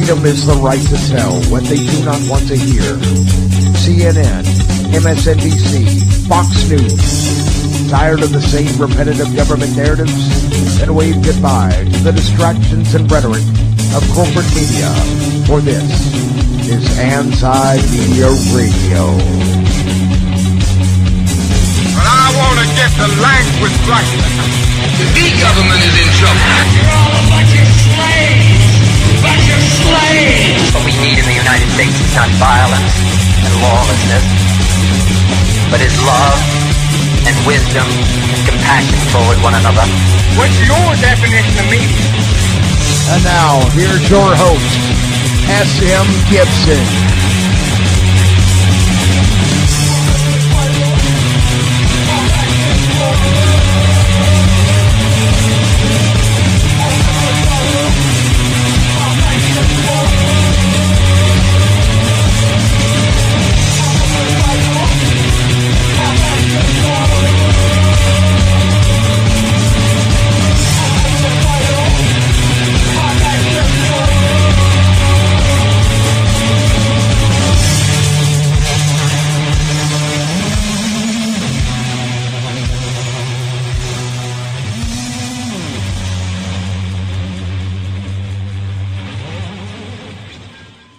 Freedom is the right to tell what they do not want to hear. CNN, MSNBC, Fox News. Tired of the same repetitive government narratives? Then wave goodbye to the distractions and rhetoric of corporate media. For this is Anti-Media Radio. But I want to get the language right. The big government is in trouble. You're all a bunch of slaves! Bunch of slaves! What we need in the United States is not violence and lawlessness, but is love and wisdom and compassion toward one another. What's your definition of media? And now, here's your host, S.M. Gibson.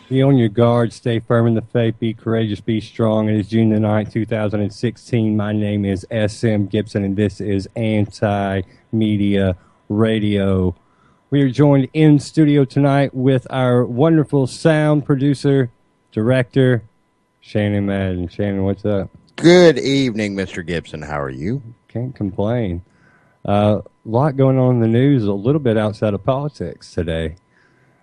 Be on your guard, stay firm in the faith, be courageous, be strong. It is June the 9th, 2016. My name is S.M. Gibson, and this is Anti-Media Radio. We are joined in studio tonight with our wonderful sound producer, director, Shannon Madden. Shannon, what's up? Good evening, Mr. Gibson. How are you? Can't complain. A lot going on in the news, a little bit outside of politics today.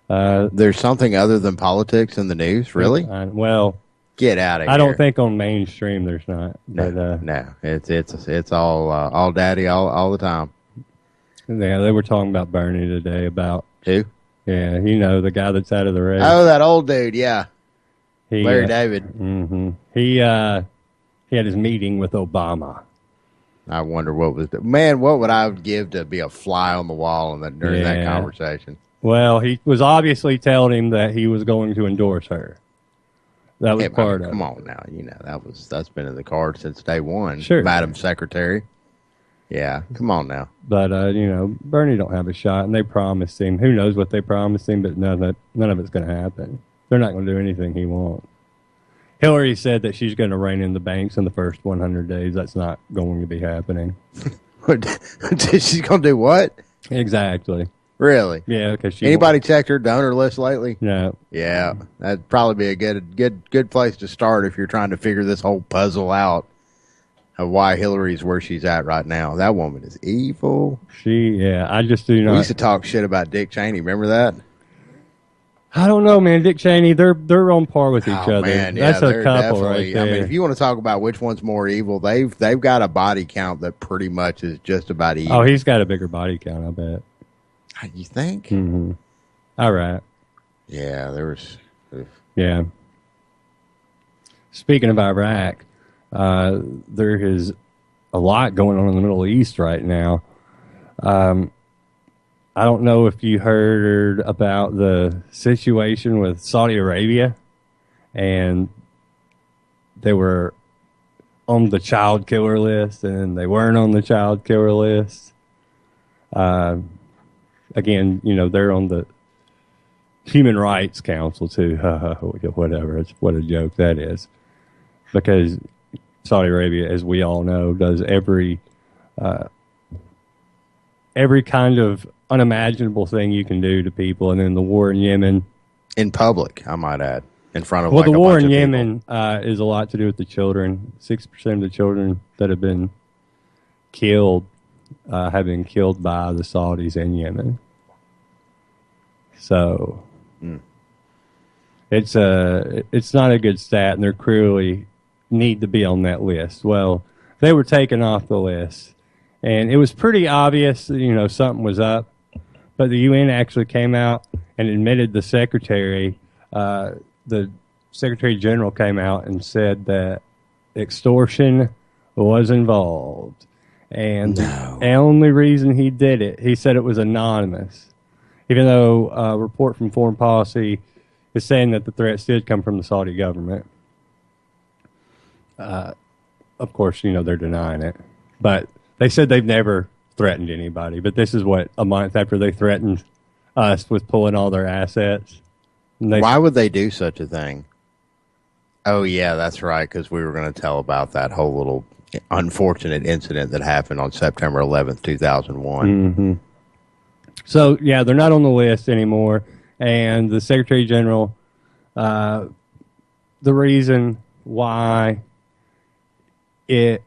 There's something other than politics in the news, really? Well, get out of here. I don't think on mainstream there's not. No, no. It's all daddy all the time. Yeah, they were talking about Bernie today. About who? Yeah, you know, the guy that's out of the race. Oh, that old dude. Yeah, Larry David. Mm-hmm. He had his meeting with Obama. I wonder what would I give to be a fly on the wall during that conversation? Well, he was obviously telling him that he was going to endorse her. That was part of it. Come on now, you know that's been in the cards since day one. Sure, Madam Secretary. Yeah, come on now. But you know, Bernie don't have a shot, and they promised him. Who knows what they promised him? But none of it's going to happen. They're not going to do anything he wants. Hillary said that she's going to rein in the banks in the first 100 days. That's not going to be happening. She's going to do what? Exactly. Really? Yeah, because anybody checked her donor list lately? No. Yeah, that'd probably be a good place to start if you're trying to figure this whole puzzle out of why Hillary's where she's at right now. That woman is evil. I just do not. We used to talk shit about Dick Cheney. Remember that? I don't know, man. Dick Cheney, they're on par with each other. Man, that's a couple right there. I mean, if you want to talk about which one's more evil, they've got a body count that pretty much is just about evil. Oh, he's got a bigger body count, I bet. You think? Mm-hmm. All right. Yeah, there was. Yeah. Speaking of Iraq, there is a lot going on in the Middle East right now. I don't know if you heard about the situation with Saudi Arabia, and they were on the child killer list, and they weren't on the child killer list. Again, you know, they're on the Human Rights Council too. Whatever. What a joke that is. Because Saudi Arabia, as we all know, does every kind of unimaginable thing you can do to people. And then the war in Yemen. In public, I might add. In front of the war in Yemen is a lot to do with the children. 60% of the children that have been killed have been killed by the Saudis in Yemen. So it's not a good stat, and they clearly need to be on that list. Well, they were taken off the list, and it was pretty obvious that, you know, something was up. But the UN actually came out and admitted the secretary. The Secretary General came out and said that extortion was involved. And the only reason he did it, he said it was anonymous. Even though a report from Foreign Policy is saying that the threats did come from the Saudi government. Of course, they're denying it. But they said they've never threatened anybody. But this is what, a month after they threatened us with pulling all their assets. Why would they do such a thing? Oh, yeah, that's right, because we were going to tell about that whole little unfortunate incident that happened on September 11th, 2001. Mm-hmm. So, yeah, they're not on the list anymore. And the Secretary General, the reason why it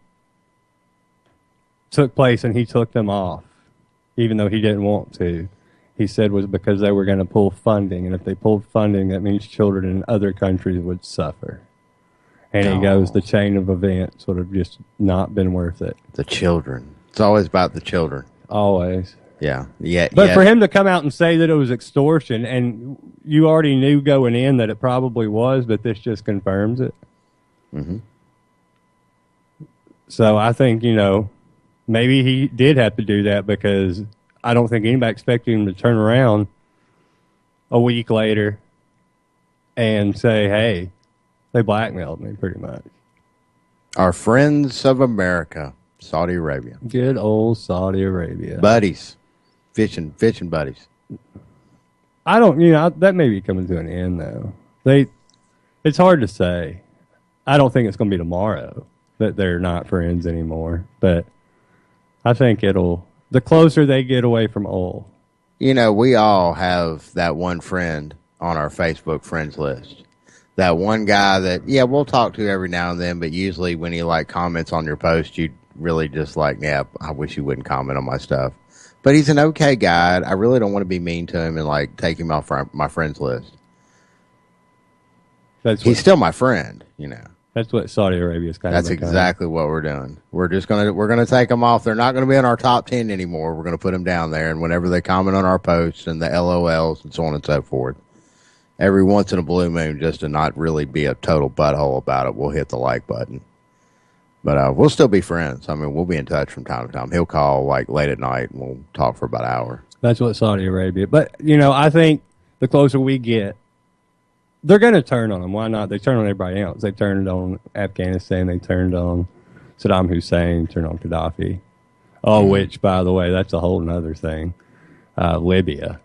took place and he took them off, even though he didn't want to, he said was because they were going to pull funding. And if they pulled funding, that means children in other countries would suffer. And he goes, the chain of events would have just not been worth it. The children. It's always about the children. Always. Yeah. But for him to come out and say that it was extortion, and you already knew going in that it probably was, but this just confirms it. Mm-hmm. So I think, maybe he did have to do that because I don't think anybody expected him to turn around a week later and say, hey, they blackmailed me pretty much. Our friends of America, Saudi Arabia. Good old Saudi Arabia. Buddies. Fishing buddies. I don't, that may be coming to an end, though. It's hard to say. I don't think it's going to be tomorrow that they're not friends anymore. But I think the closer they get away from oil. We all have that one friend on our Facebook friends list. That one guy that, we'll talk to every now and then, but usually when he comments on your post, you really just I wish you wouldn't comment on my stuff. But he's an okay guy. I really don't want to be mean to him and take him off my friends list. He's still my friend, That's what Saudi Arabia is kind of. That's exactly what we're doing. We're gonna take them off. They're not gonna be in our top 10 anymore. We're gonna put them down there, and whenever they comment on our posts and the LOLs and so on and so forth, every once in a blue moon, just to not really be a total butthole about it, we'll hit the like button. But we'll still be friends. I mean, we'll be in touch from time to time. He'll call late at night, and we'll talk for about an hour. That's what Saudi Arabia. But I think the closer we get, they're going to turn on them. Why not? They turn on everybody else. They turned on Afghanistan. They turned on Saddam Hussein. Turned on Gaddafi. Oh, which, by the way, that's a whole nother thing. Libya.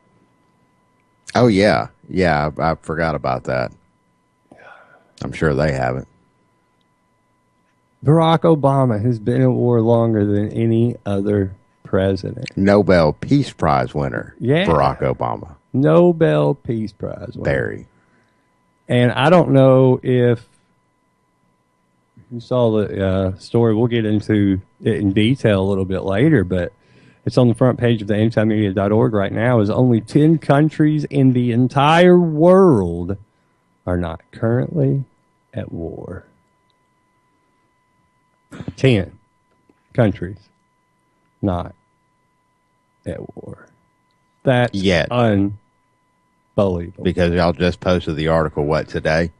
Oh, yeah. Yeah, I forgot about that. I'm sure they haven't. Barack Obama has been at war longer than any other president. Nobel Peace Prize winner. Yeah. Barack Obama. Nobel Peace Prize winner. Barry. And I don't know if you saw the story. We'll get into it in detail a little bit later, but it's on the front page of the antimedia.org right now. Is only 10 countries in the entire world are not currently at war. 10 countries not at war. That's unbelievable. Because y'all just posted the article, today?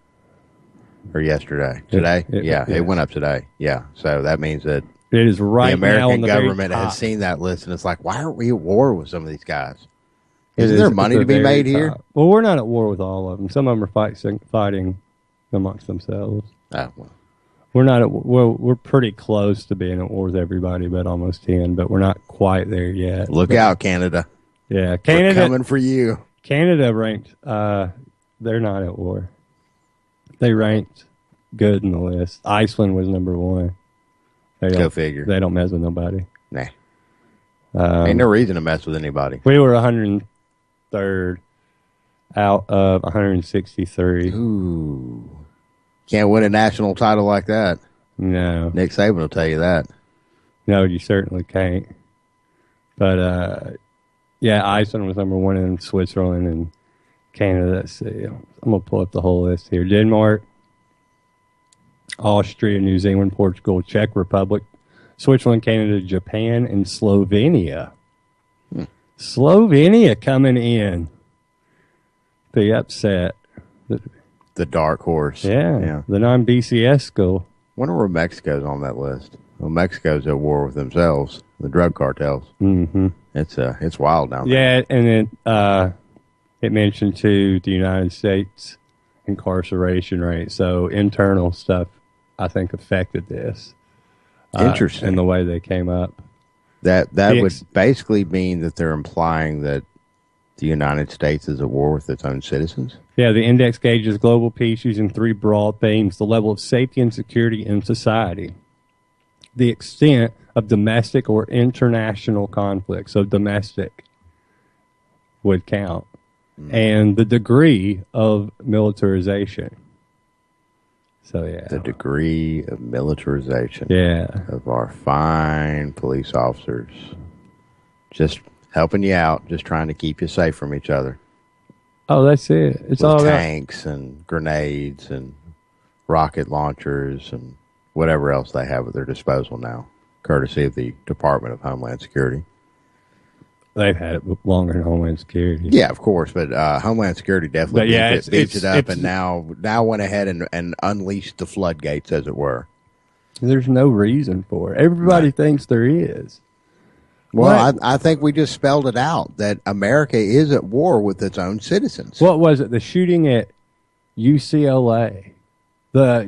Or yesterday? Today? It went up today. Yeah, so that means that it is right the now American government has seen that list, and it's why aren't we at war with some of these guys? Isn't there money to be made here? Well, we're not at war with all of them. Some of them are fighting amongst themselves. Oh, well. We're not at, we're pretty close to being at war with everybody, but almost 10, but we're not quite there yet. Look out, Canada. Yeah, Canada. We're coming for you. Canada ranked, they're not at war. They ranked good in the list. Iceland was number 1. Go figure. They don't mess with nobody. Nah. Ain't no reason to mess with anybody. We were 103rd out of 163. Ooh. Can't win a national title like that. No. Nick Saban will tell you that. No, you certainly can't. But, Iceland was number 1 in Switzerland and Canada. Let's see. I'm going to pull up the whole list here. Denmark, Austria, New Zealand, Portugal, Czech Republic, Switzerland, Canada, Japan, and Slovenia. Slovenia coming in. Be upset. The dark horse. Yeah. The non-BCS school. Wonder where Mexico's on that list. Well, Mexico's at war with themselves, the drug cartels. Mm-hmm. It's wild down there. Yeah, and it mentioned too the United States incarceration rate. So internal stuff, I think, affected this. Interesting. And the way they came up. That would basically mean that they're implying that the United States is at war with its own citizens? Yeah, the index gauges global peace using three broad themes: the level of safety and security in society, the extent of domestic or international conflict, so domestic would count, and the degree of militarization. So, yeah. The degree of militarization of our fine police officers. Just helping you out, just trying to keep you safe from each other. Oh, that's it. It's With all tanks and grenades and rocket launchers and whatever else they have at their disposal now, courtesy of the Department of Homeland Security. They've had it longer than Homeland Security. Yeah, of course, but Homeland Security definitely beats it up, and now went ahead and unleashed the floodgates, as it were. There's no reason for it. Everybody thinks there is. Well, I think we just spelled it out, that America is at war with its own citizens. What was it? The shooting at UCLA. They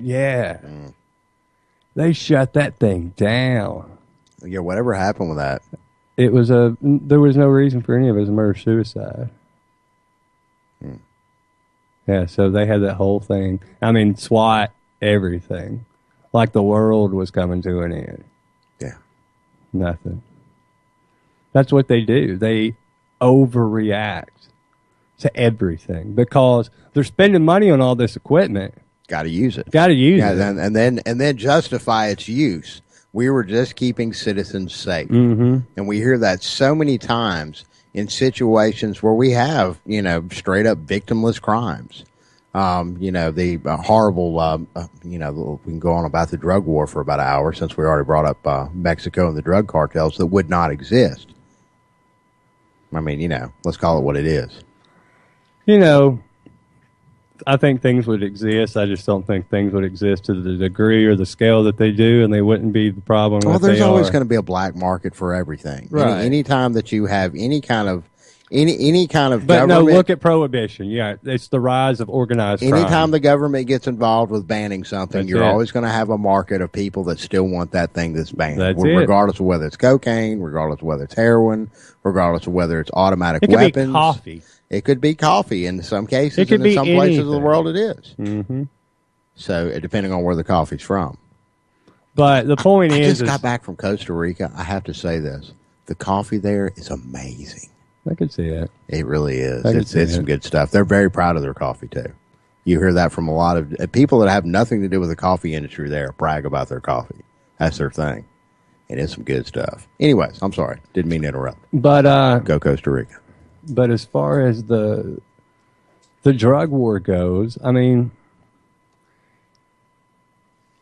shut that thing down. Yeah, whatever happened with that? There was no reason for any of it. It was murder-suicide. Yeah, so they had that whole thing. I mean, SWAT, everything. Like the world was coming to an end. Yeah. Nothing. That's what they do. They overreact to everything because they're spending money on all this equipment. Got to use it. And then justify its use. We were just keeping citizens safe. Mm-hmm. And we hear that so many times in situations where we have, straight up victimless crimes. The horrible, we can go on about the drug war for about an hour since we already brought up Mexico and the drug cartels that would not exist. I mean, let's call it what it is. I think things would exist. I just don't think things would exist to the degree or the scale that they do, and they wouldn't be the problem. Well, there's always going to be a black market for everything. Right. Anytime that you have any kind of but government, no, look at prohibition. Yeah, it's the rise of organized crime. Anytime the government gets involved with banning something, you're always going to have a market of people that still want that thing that's banned. Regardless of whether it's cocaine, regardless of whether it's heroin, regardless of whether it's automatic weapons. It could be coffee. It could be coffee in some cases, it could and in some places anything. of the world it is. Mm-hmm. So, depending on where the coffee's from. But the point I is... just got back from Costa Rica. I have to say this. The coffee there is amazing. I can see it. It really is. It's some good stuff. They're very proud of their coffee, too. You hear that from a lot of people that have nothing to do with the coffee industry there, brag about their coffee. That's their thing. And it's some good stuff. Anyways, I'm sorry. Didn't mean to interrupt. But go Costa Rica. But as far as the drug war goes, I mean,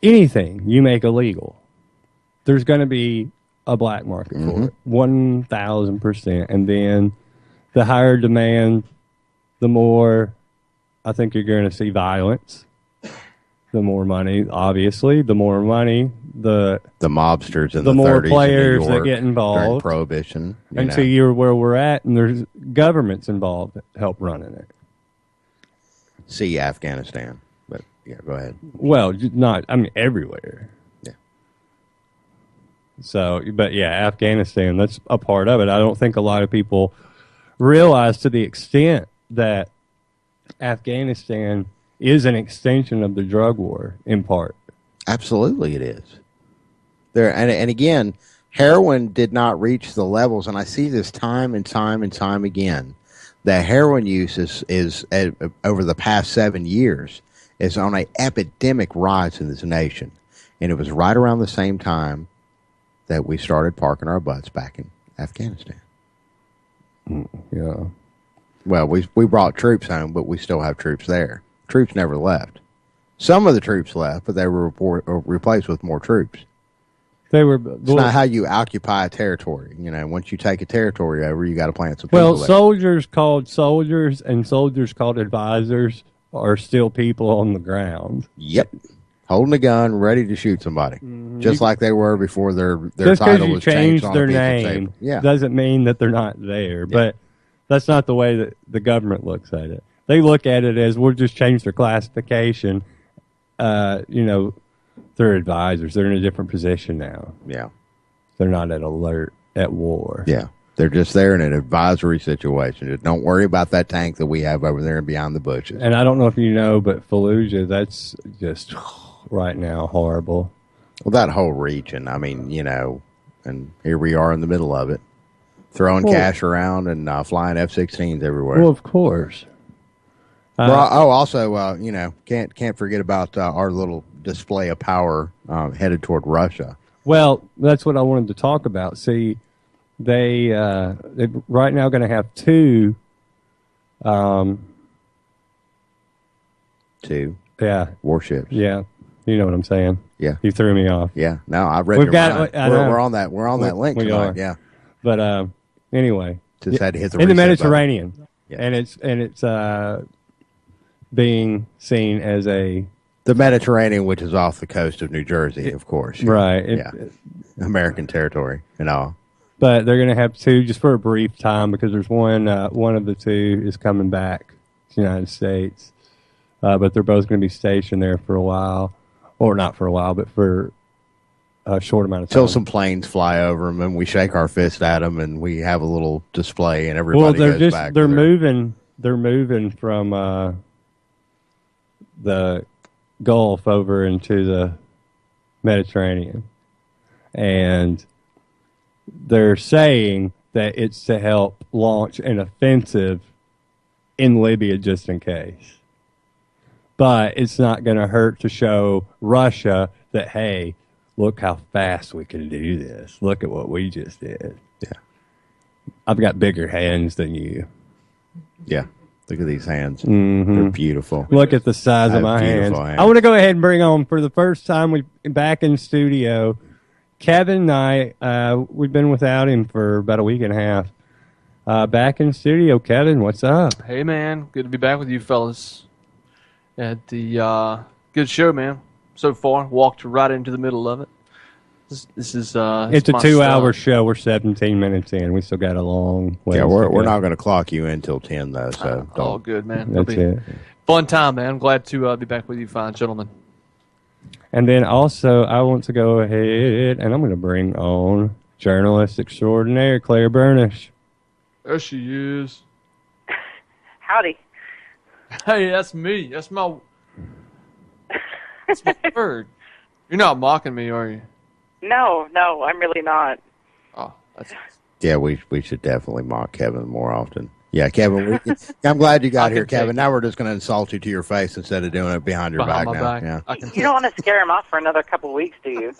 anything you make illegal, there's going to be a black market for it, 1,000%. And then the higher demand, the more I think you're going to see violence. The more money, obviously, the more money, the mobsters and the more 30s players in New York that get involved during Prohibition. And so you're where we're at, and there's governments involved that help running it. See Afghanistan, but yeah, go ahead. Well, everywhere. Yeah. So, but yeah, Afghanistan, that's a part of it. I don't think a lot of people realize to the extent that Afghanistan is an extension of the drug war, in part. Absolutely, it is. And again, heroin did not reach the levels, and I see this time and time and time again. That heroin use is over the past 7 years is on an epidemic rise in this nation, and it was right around the same time that we started parking our butts back in Afghanistan. Yeah. Well, we brought troops home, but we still have troops there. Troops never left. Some of the troops left, but they were replaced with more troops. It's not how you occupy a territory. Once you take a territory over, you got to plant some people there. Soldiers called soldiers and soldiers called advisors are still people on the ground. Yep. Holding a gun, ready to shoot somebody. Just like they were before their title was changed on their a piece name of paper. Yeah. Doesn't mean that they're not there. Yeah. But that's not the way that the government looks at it. they look at it as we'll just change their classification. They're advisors. They're in a different position now. Yeah. They're not at alert at war. Yeah. They're just there in an advisory situation. Just don't worry about that tank that we have over there and beyond the bushes. And I don't know if you know, but Fallujah, that's just right now horrible. Well, that whole region, I mean, and here we are in the middle of it, throwing cash around and flying F-16s everywhere. Well, of course. Also, can't forget about our little display of power headed toward Russia. Well, that's what I wanted to talk about. See, they're right now going to have two. Two. Yeah. Warships. Yeah. You know what I'm saying? Yeah. You threw me off. Yeah. No, I read. We're on that. We're on that link tonight. Yeah. But anyway, just had to hit the in the reset Mediterranean, yeah. and it's being seen as the Mediterranean, which is off the coast of New Jersey, of course. Right. American territory and all. But they're going to have two just for a brief time because there's one of the two is coming back to the United States. But they're both going to be stationed there for a while. Or not for a while, but for a short amount of time. Till some planes fly over them and we shake our fist at them and we have a little display and everybody goes back. They're moving from the Gulf over into the Mediterranean. And they're saying that it's to help launch an offensive in Libya just in case. But it's not going to hurt to show Russia that, hey, look how fast we can do this. Look at what we just did. Yeah. I've got bigger hands than you. Yeah. Look at these hands. Mm-hmm. They're beautiful. Look at the size of my hands. I want to go ahead and bring on, for the first time, we back in studio, Kevin and I, we've been without him for about a week and a half. Back in studio, Kevin, what's up? Hey, man. Good to be back with you fellas. At the good show, man. So far, walked right into the middle of it. This is it's a 2-hour show. We're 17 minutes in. We still got a long way. Yeah, we're not going to clock you in until 10 though. So all good, man. That's it. Fun time, man. I'm glad to be back with you, fine gentlemen. And then also, I want to go ahead and I'm going to bring on journalist extraordinaire Claire Burnish. There she is. Howdy. Hey, that's me. That's my bird. You're not mocking me, are you? No, I'm really not. Oh, that's... Yeah, we should definitely mock Kevin more often. Yeah, Kevin, I'm glad you got here, Kevin. Now we're just going to insult you to your face instead of doing it behind your back now. Back. Yeah. You don't want to scare him off for another couple of weeks, do you?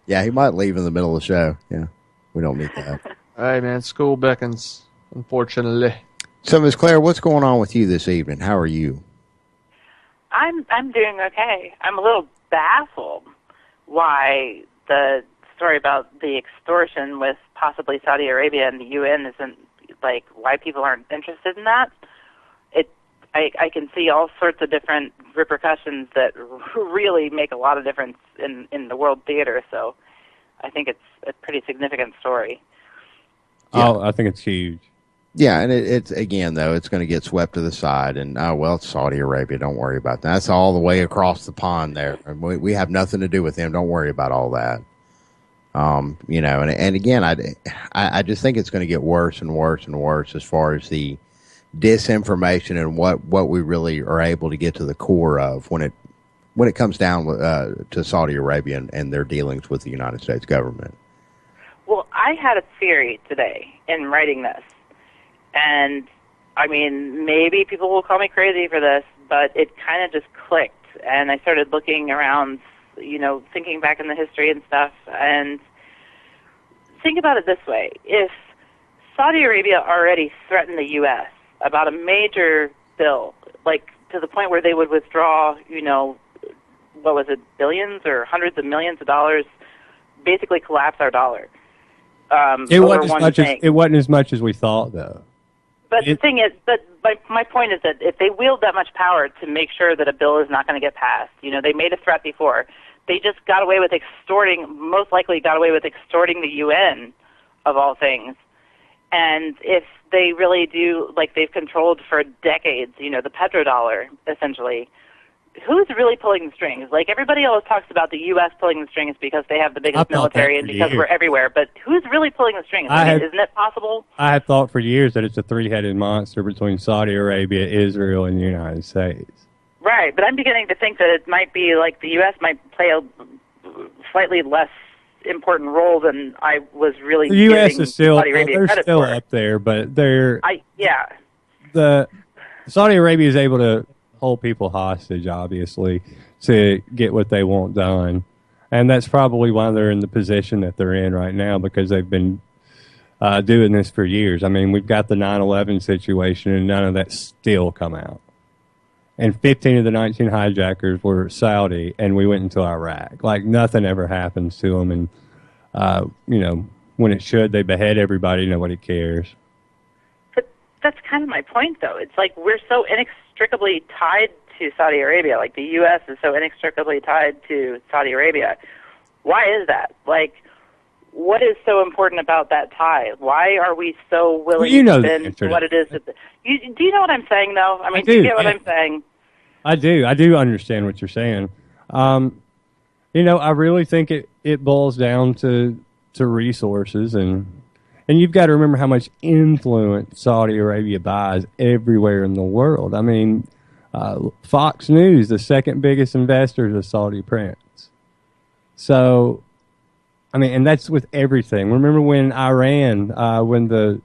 Yeah, he might leave in the middle of the show. Yeah, we don't need that. Hey, man, school beckons, unfortunately. So, Ms. Claire, what's going on with you this evening? How are you? I'm doing okay. I'm a little baffled why the story about the extortion with possibly Saudi Arabia and the UN isn't, like, why people aren't interested in that. I can see all sorts of different repercussions that really make a lot of difference in the world theater, so I think it's a pretty significant story. Yeah. Oh, I think it's huge. Yeah, and it's again, though, it's going to get swept to the side, and, it's Saudi Arabia. Don't worry about that. That's all the way across the pond there. We have nothing to do with them. Don't worry about all that. And again, I just think it's going to get worse and worse and worse as far as the disinformation and what we really are able to get to the core of when it comes down to Saudi Arabia and their dealings with the United States government. Well, I had a theory today in writing this. And, I mean, maybe people will call me crazy for this, but it kind of just clicked. And I started looking around, thinking back in the history and stuff. And think about it this way. If Saudi Arabia already threatened the U.S. about a major bill, like to the point where they would withdraw, what was it, billions or hundreds of millions of dollars, basically collapse our dollar. It wasn't as much as we thought, though. But the thing is, my point is that if they wield that much power to make sure that a bill is not going to get passed, they made a threat before. They just got away with most likely got away with extorting the UN, of all things. And if they really do, like they've controlled for decades, the petrodollar, essentially, who's really pulling the strings? Like, everybody always talks about the U.S. pulling the strings because they have the biggest military and because we're everywhere. But who's really pulling the strings? Isn't it possible? I have thought for years that it's a three-headed monster between Saudi Arabia, Israel, and the United States. Right, but I'm beginning to think that it might be like the U.S. might play a slightly less important role than I was really the U.S. is still, Saudi Arabia they're credit still for. up there, but Yeah. Saudi Arabia is able to hold people hostage, obviously, to get what they want done. And that's probably why they're in the position that they're in right now, because they've been doing this for years. I mean, we've got the 9/11 situation, and none of that's still come out. And 15 of the 19 hijackers were Saudi, and we went into Iraq. Like, nothing ever happens to them. And, when it should, they behead everybody. Nobody cares. But that's kind of my point, though. It's like we're so inextricably tied to Saudi Arabia. Like, the U.S. is so inextricably tied to Saudi Arabia. Why is that? Like, what is so important about that tie? Why are we so willing to spend what it is? Do you know what I'm saying, though? I mean, do you get what I'm saying? I do. I do understand what you're saying. I really think it boils down to resources, and you've got to remember how much influence Saudi Arabia buys everywhere in the world. I mean, Fox News, the second biggest investor, is a Saudi prince. So, I mean, and that's with everything. Remember when Iran, when the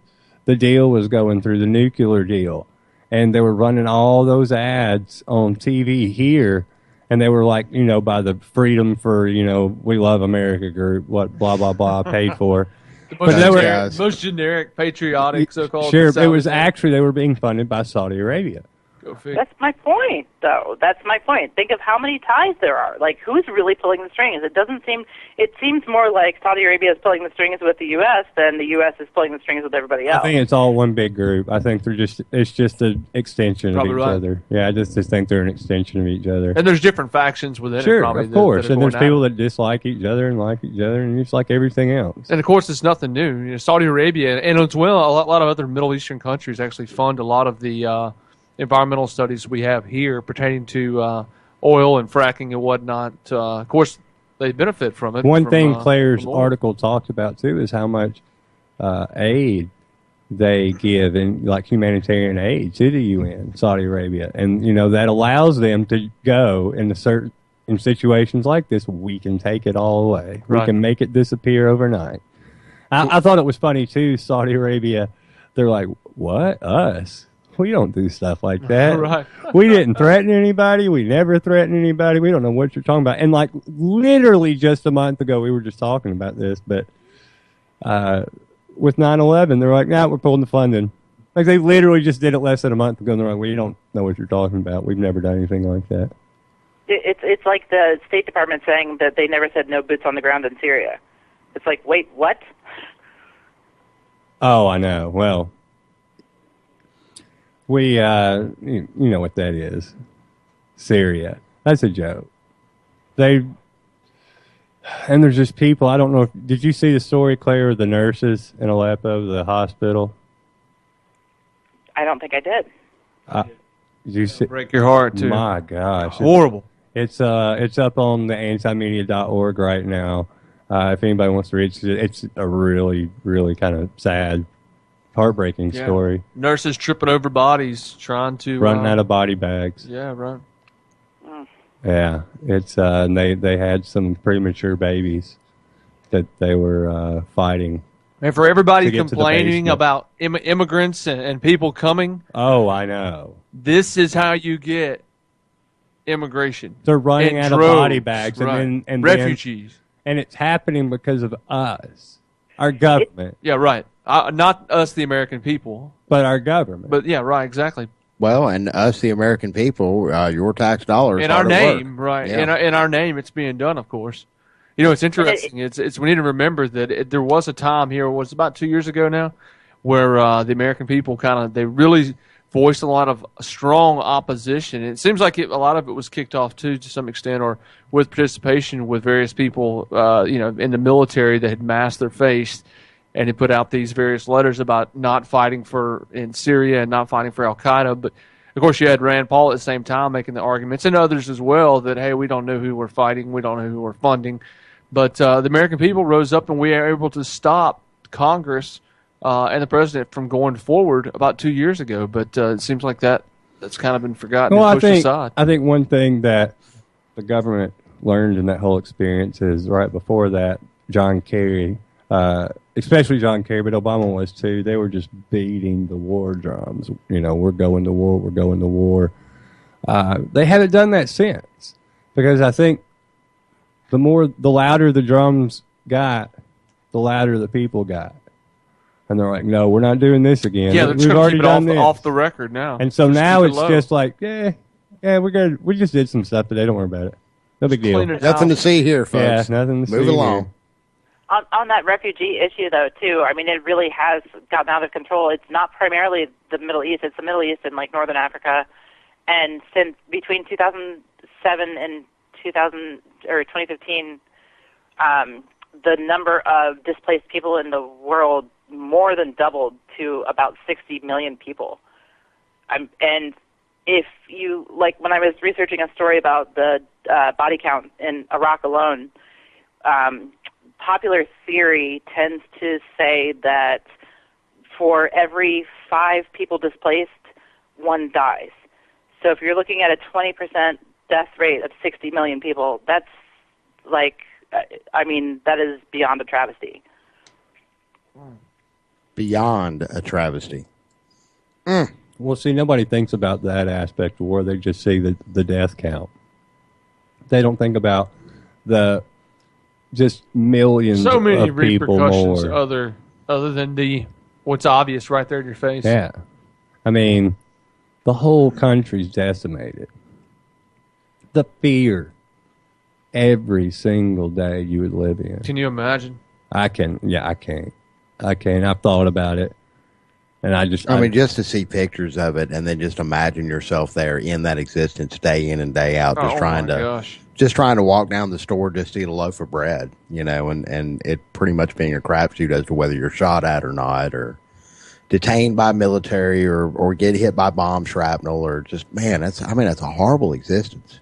deal was going through, the nuclear deal, and they were running all those ads on TV here, and they were like, by the Freedom for, We Love America group, what blah, blah, blah, paid for. The most generic, patriotic, so-called. Sure, it was actually, they were being funded by Saudi Arabia. Go figure. That's my point, though. That's my point. Think of how many ties there are. Like, who's really pulling the strings? It seems more like Saudi Arabia is pulling the strings with the U.S. than the U.S. is pulling the strings with everybody else. I think it's all one big group. I think it's just an extension of each other. Yeah, I just think they're an extension of each other. And there's different factions within sure, it, probably. Of course. And there's people that that dislike each other and like each other, and it's like everything else. And, of course, it's nothing new. Saudi Arabia, and as well, a lot of other Middle Eastern countries actually fund a lot of the environmental studies we have here pertaining to oil and fracking and whatnot. Of course, they benefit from it. One thing Claire's article talked about, too, is how much aid they give in, like, humanitarian aid to the UN, Saudi Arabia. And, that allows them to go in situations like this. We can take it all away. Right. We can make it disappear overnight. I thought it was funny, too, Saudi Arabia. They're like, what? Us? We don't do stuff like that. Right. We didn't threaten anybody. We never threatened anybody. We don't know what you're talking about. And like literally just a month ago, we were just talking about this. But with 9/11, they're like, "Nah, we're pulling the funding." Like they literally just did it less than a month ago. And they're like, "We don't know what you're talking about. We've never done anything like that." It's like the State Department saying that they never said no boots on the ground in Syria. It's like, wait, what? Oh, I know. Well. We, you know what that is. Syria. That's a joke. And there's just people, I don't know, did you see the story, Claire, of the nurses in Aleppo, the hospital? I don't think I did. Did you see? Break your heart, too. My gosh. Horrible. It's up on the antimedia.org right now. If anybody wants to read it, it's a really, really kind of sad, heartbreaking story. Nurses tripping over bodies, trying to running out of body bags. Yeah, right. Yeah, it's and they had some premature babies that they were fighting. And for everybody complaining about immigrants and people coming, oh, I know. This is how you get immigration. They're running out of body bags, right. and refugees, and it's happening because of us, our government. Yeah, right. Not us, the American people. But our government. But, yeah, right, exactly. Well, and us, the American people, your tax dollars. In our name, right. Yeah. In our name, it's being done, of course. It's interesting. It's we need to remember that there was a time here, it was about 2 years ago now, where the American people they really voiced a lot of strong opposition. It seems like a lot of it was kicked off, too, to some extent, or with participation with various people, in the military that had masked their face and he put out these various letters about not fighting in Syria and not fighting for Al Qaeda. But of course, you had Rand Paul at the same time making the arguments, and others as well, that hey, we don't know who we're fighting, we don't know who we're funding. But the American people rose up, and we were able to stop Congress and the president from going forward about 2 years ago. But it seems like that's kind of been forgotten and pushed aside. I think one thing that the government learned in that whole experience is right before that, John Kerry, especially John Kerry, but Obama was too, they were just beating the war drums. We're going to war, we're going to war. They haven't done that since, because I think the louder the drums got, the louder the people got. And they're like, no, we're not doing this again. Yeah, we've already done this. Off the record now. And so now it's just like, yeah, we're good. We just did some stuff today. Don't worry about it. No big deal. Nothing to see here, folks. Yeah, nothing to see. Move along. On that refugee issue, though, too, I mean, it really has gotten out of control. It's not primarily the Middle East. It's the Middle East and, like, Northern Africa. And since between 2007 and 2015, the number of displaced people in the world more than doubled to about 60 million people. And if you, like, when I was researching a story about the body count in Iraq alone, popular theory tends to say that for every 5 people displaced, 1 dies. So if you're looking at a 20% death rate of 60 million people, that's like, I mean, that is beyond a travesty. Beyond a travesty. Well, see, nobody thinks about that aspect of war. They just see the death count. They don't think about the just millions so many of people repercussions more. other than what's obvious right there in your face. Yeah. I mean, the whole country's decimated. The fear every single day you would live in. Can you imagine? I can't. I've thought about it. And I mean, just to see pictures of it and then just imagine yourself there in that existence day in and day out, just trying to walk down the store just to eat a loaf of bread, and it pretty much being a crapshoot as to whether you're shot at or not, or detained by military or get hit by bomb shrapnel, or just, man, that's a horrible existence.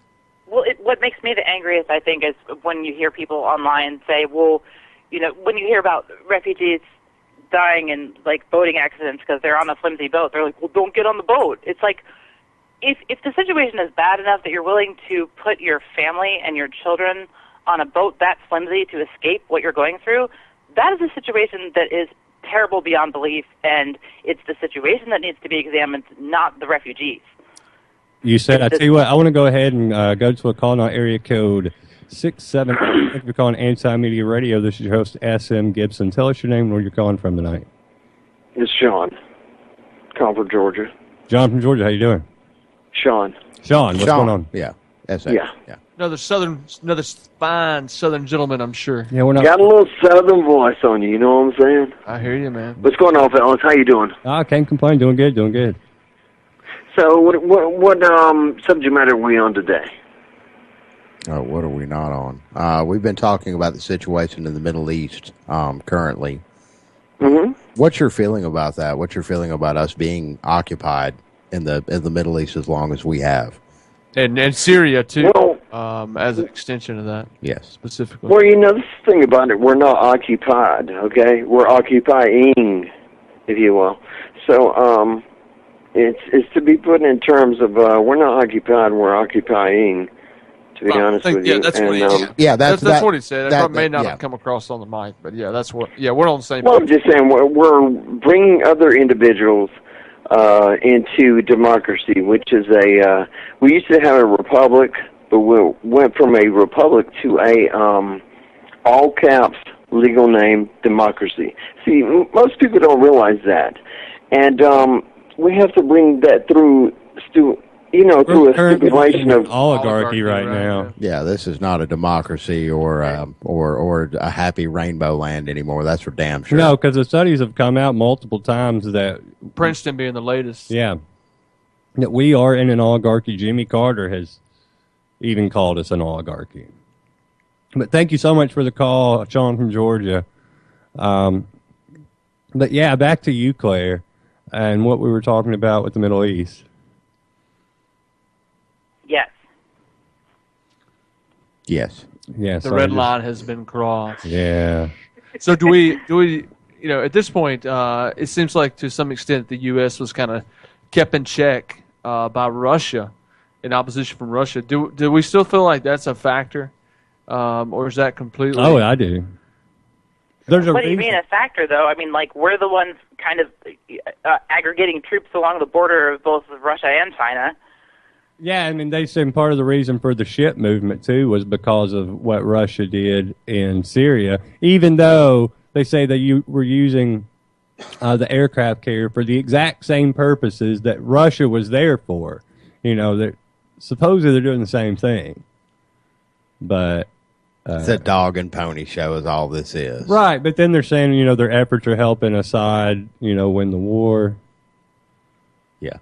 Well, what makes me the angriest, I think, is when you hear people online say, well, when you hear about refugees dying in, like, boating accidents because they're on a flimsy boat, they're like, well, don't get on the boat. It's like, if the situation is bad enough that you're willing to put your family and your children on a boat that flimsy to escape what you're going through, that is a situation that is terrible beyond belief, and it's the situation that needs to be examined, not the refugees. You said, I tell you what, I want to go ahead and go to a call now, area code 678. Thank you for calling Anti-Media Radio. This is your host, S.M. Gibson. Tell us your name and where you're calling from tonight. It's Sean. Calling from Georgia. John from Georgia, how you doing? Sean, what's going on? Yeah. Yeah. Another fine Southern gentleman, I'm sure. Yeah, we're not. Got a little Southern voice on you. You know what I'm saying? I hear you, man. What's going on, fellas? How you doing? I can't complain. Doing good. So, what subject matter are we on today? Oh, what are we not on? We've been talking about the situation in the Middle East currently. Mm-hmm. What's your feeling about that? What's your feeling about us being occupied in the Middle East as long as we have? And Syria, too, well, as an extension of that. Yes. Specifically. Well, this is the thing about it. We're not occupied, okay? We're occupying, if you will. So it's to be put in terms of we're not occupied, we're occupying, to be honest with you. That's what that's what he said. That may not have come across on the mic, but we're on the same page. I'm just saying we're bringing other individuals into democracy, which is we used to have a republic, but we went from a republic to a all caps legal name democracy. See, most people don't realize that, and we have to bring that through through a stipulation of oligarchy right now. Yeah, this is not a democracy or a happy rainbow land anymore. That's for damn sure. No, because the studies have come out multiple times that Princeton being the latest. Yeah, that we are in an oligarchy. Jimmy Carter has even called us an oligarchy. But thank you so much for the call, Sean from Georgia. But yeah, back to you, Claire, and what we were talking about with the Middle East. Yes. Yes. Yes. The red line has been crossed. Yeah. So do we, at this point, it seems like to some extent the U.S. was kind of kept in check by Russia, in opposition from Russia. Do we still feel like that's a factor, or is that completely? Oh, I do. What do you mean a factor, though? I mean, like, we're the ones kind of aggregating troops along the border of both Russia and China. Yeah, I mean, they said part of the reason for the ship movement, too, was because of what Russia did in Syria, even though they say that you were using the aircraft carrier for the exact same purposes that Russia was there for. You know, supposedly they're doing the same thing. But it's a dog and pony show is all this is. Right, but then they're saying, their efforts are helping Assad, win the war. Yeah,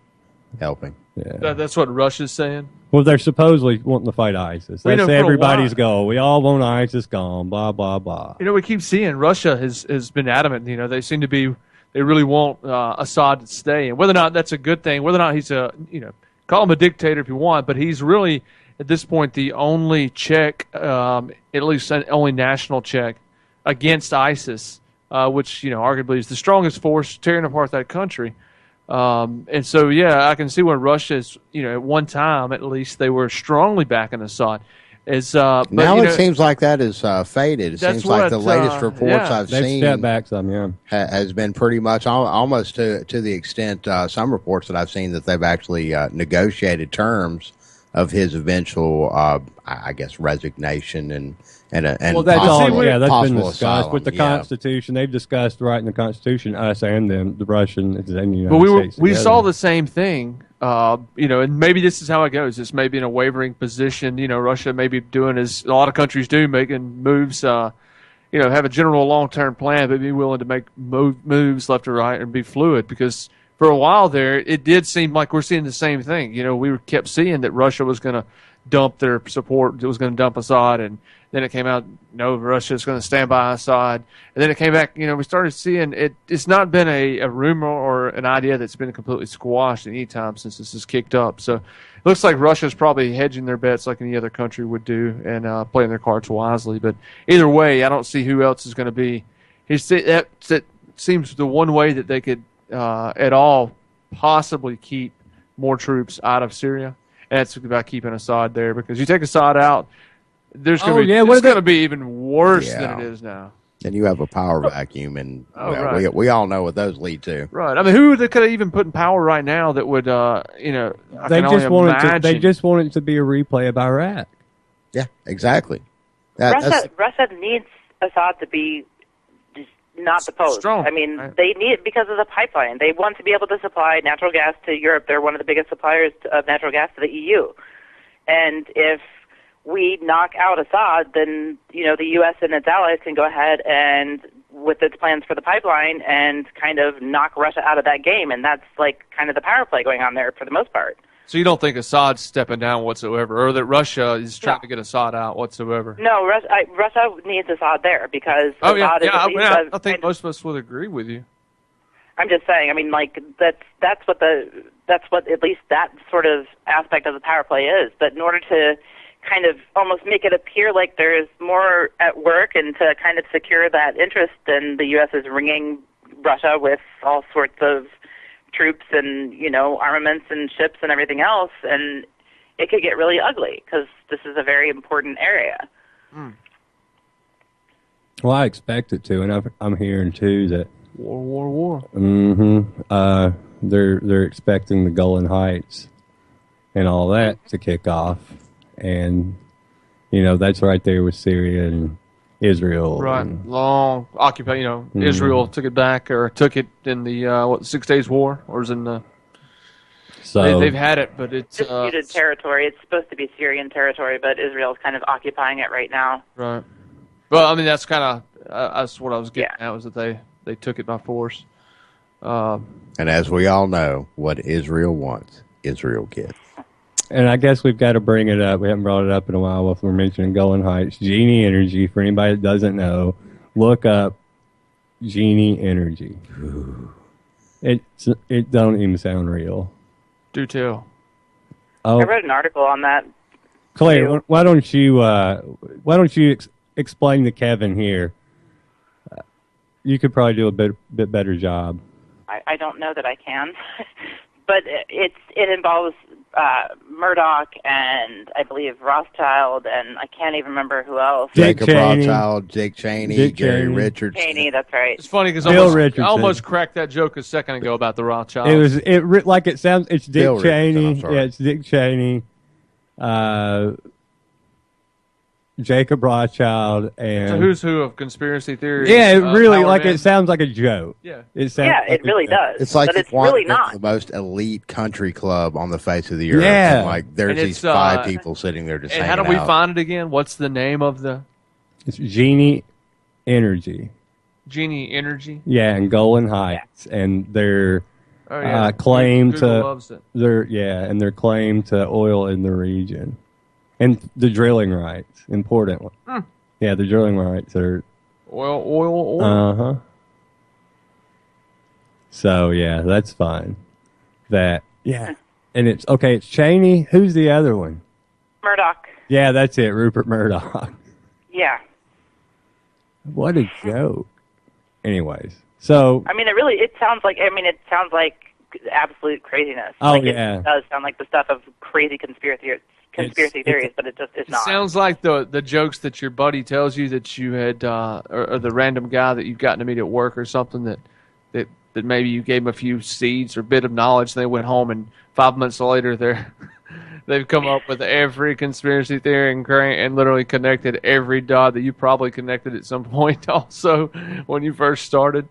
helping. Yeah. That's what Russia's saying? Well, they're supposedly wanting to fight ISIS. That's everybody's goal. We all want ISIS gone, blah, blah, blah. We keep seeing Russia has been adamant. They seem to be, they really want Assad to stay. And whether or not that's a good thing, whether or not he's call him a dictator if you want, but he's really, at this point, the only check, at least an only national check against ISIS, which, arguably is the strongest force tearing apart that country. And so, yeah, I can see when Russia's, at one time, at least, they were strongly backing Assad. But, now it seems like that is faded. It seems like the latest reports I've seen stepped back some, has been pretty much almost to the extent some reports that I've seen that they've actually negotiated terms of his eventual, I guess, resignation and well, that's possible, that's been discussed asylum. with the Constitution. They've discussed right in the Constitution, us and them, the Russian and the United States. We saw the same thing, and maybe this is how it goes. It's maybe in a wavering position. Russia may be doing as a lot of countries do, making moves. Have a general long-term plan, but be willing to make moves left or right and be fluid. Because for a while there, it did seem like we're seeing the same thing. We kept seeing that Russia was going to dump their support. It was going to dump Assad, and then it came out, no, Russia's going to stand by Assad. And then it came back, we started seeing it. It's not been a rumor or an idea that's been completely squashed any time since this has kicked up. So it looks like Russia's probably hedging their bets like any other country would do and playing their cards wisely. But either way, I don't see who else is going to be. That seems the one way that they could at all possibly keep more troops out of Syria. And that's about keeping Assad there, because you take Assad out, there's going to be even worse than it is now. And you have a power vacuum, and we all know what those lead to. Right. I mean, who they could have even put in power right now that would, they just want it to be a replay of Iraq. Yeah, exactly. Russia needs Assad to be not deposed. Strong. I mean, they need it because of the pipeline. They want to be able to supply natural gas to Europe. They're one of the biggest suppliers of natural gas to the EU. And if we knock out Assad, then, the U.S. and its allies can go ahead and, with its plans for the pipeline, and kind of knock Russia out of that game. And that's, kind of the power play going on there for the most part. So you don't think Assad's stepping down whatsoever, or that Russia is trying to get Assad out whatsoever? No, Russia needs Assad there because Assad is I think most of us would agree with you. I'm just saying. I mean, that's what at least that sort of aspect of the power play is. But in order to kind of almost make it appear like there's more at work and to kind of secure that interest, then the U.S. is ringing Russia with all sorts of troops and, armaments and ships and everything else, and it could get really ugly because this is a very important area. Well, I expect it to, and I'm hearing too that war. They're expecting the Golan Heights and all that to kick off, and that's right there with Syria and Israel. Right, long occupy. Israel took it back, or took it in the 6 Days War, or is in the. So they've had it, but it's disputed territory. It's supposed to be Syrian territory, but Israel's kind of occupying it right now. Right. Well, I mean, that's kind of that's what I was getting at, was that they took it by force. And as we all know, what Israel wants, Israel gets. And I guess we've got to bring it up. We haven't brought it up in a while if we're mentioning Golan Heights. Genie Energy, for anybody that doesn't know, look up Genie Energy. It don't even sound real. Do tell. Oh, I read an article on that. Claire, too. why don't you explain to Kevin here? You could probably do a bit better job. I don't know that I can, but it involves Murdoch and I believe Rothschild and I can't even remember who else. Jacob Rothschild, Dick Cheney, Gary Richards. Cheney, that's right. It's funny because I almost cracked that joke a second ago about the Rothschilds. It's Dick Bill Cheney. Richardson, I'm sorry. Yeah, it's Dick Cheney. Jacob Rothschild and It's a who's who of conspiracy theories. Yeah, it really power men. it sounds like a joke. Yeah. It really does. It's like but it's one really of not. the most elite country club on the face of the earth. Yeah. And like there's And these it's, 5 people sitting there just And hanging how do we out. find it again? What's the name of the It's Genie Energy. Genie Energy? Yeah, in Golan Heights, and their Oh, yeah. claim Google to loves it. their claim to oil in the region, and the drilling rights. Important one. Hmm. Yeah, the drilling rights are. Oil. Uh-huh. So, yeah, that's fine. And it's, okay, it's Cheney. Who's the other one? Murdoch. Yeah, that's it, Rupert Murdoch. Yeah. What a joke. Anyways, so... I mean, it sounds like absolute craziness. Oh, like yeah. It does sound like the stuff of crazy conspiracy theories, but it's It not. sounds like the jokes that your buddy tells you that you had, or the random guy that you've gotten to meet at work or something that maybe you gave him a few seeds or bit of knowledge, and they went home and 5 months later they've come up with every conspiracy theory and literally connected every dot that you probably connected at some point also when you first started.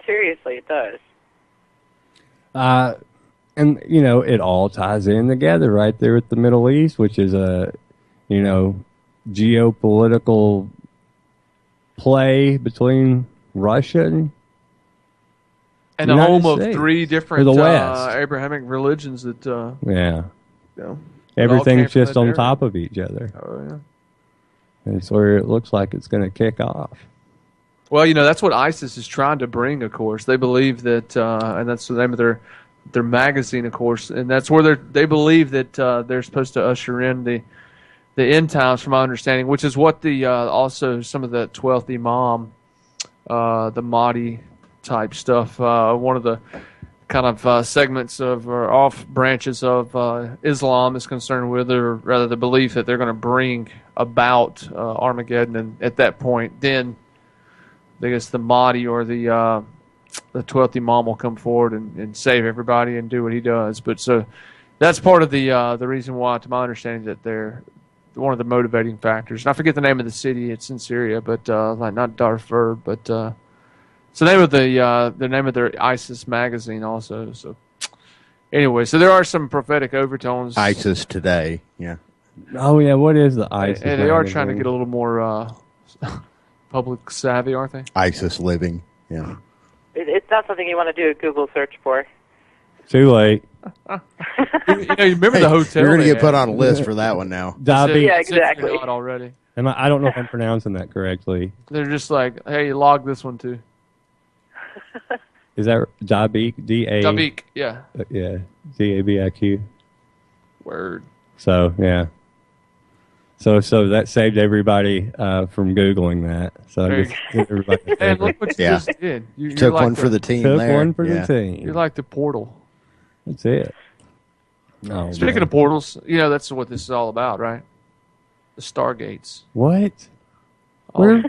Seriously, it does. And, it all ties in together right there with the Middle East, which is a, geopolitical play between Russia and the United home of States. 3 different Or the West. Abrahamic religions that, Yeah. it all Everything's came from just that on area. top of each other. Oh, yeah. And it's where it looks like it's going to kick off. Well, that's what ISIS is trying to bring, of course. They believe that, and that's the name of their magazine, of course, and that's where they believe that they're supposed to usher in the end times, from my understanding, which is what the also some of the 12th Imam, the Mahdi type stuff, one of the kind of segments of or off branches of Islam is concerned with, or rather the belief that they're going to bring about Armageddon, and at that point, then I guess the Mahdi or the 12th Imam will come forward and save everybody and do what he does. But so that's part of the reason why, to my understanding, that they're one of the motivating factors. And I forget the name of the city; it's in Syria, but like not Darfur, but it's the name of the name of their ISIS magazine also. So anyway, so there are some prophetic overtones. ISIS Today, yeah. Oh, yeah, what is the ISIS? And they are magazine? trying to get a little more public savvy, aren't they? ISIS Living, yeah. It's not something you want to do a Google search for. Too late. You remember the hotel? You're going to they get put had? on a list for that one now. Dabi. Yeah, exactly. Not already. I don't know if I'm pronouncing that correctly. They're just like, hey, log this one too. Is that Dabiq? Dabiq, yeah. Yeah, Dabiq. Word. So, yeah. So that saved everybody from Googling that. So I guess everybody. And look what you Yeah. just did. You Took like one for the team Took there. one for yeah. the team. You're like the portal. That's it. Oh, Speaking man. of portals, that's what this is all about, right? The Stargates. What? Oh. Where?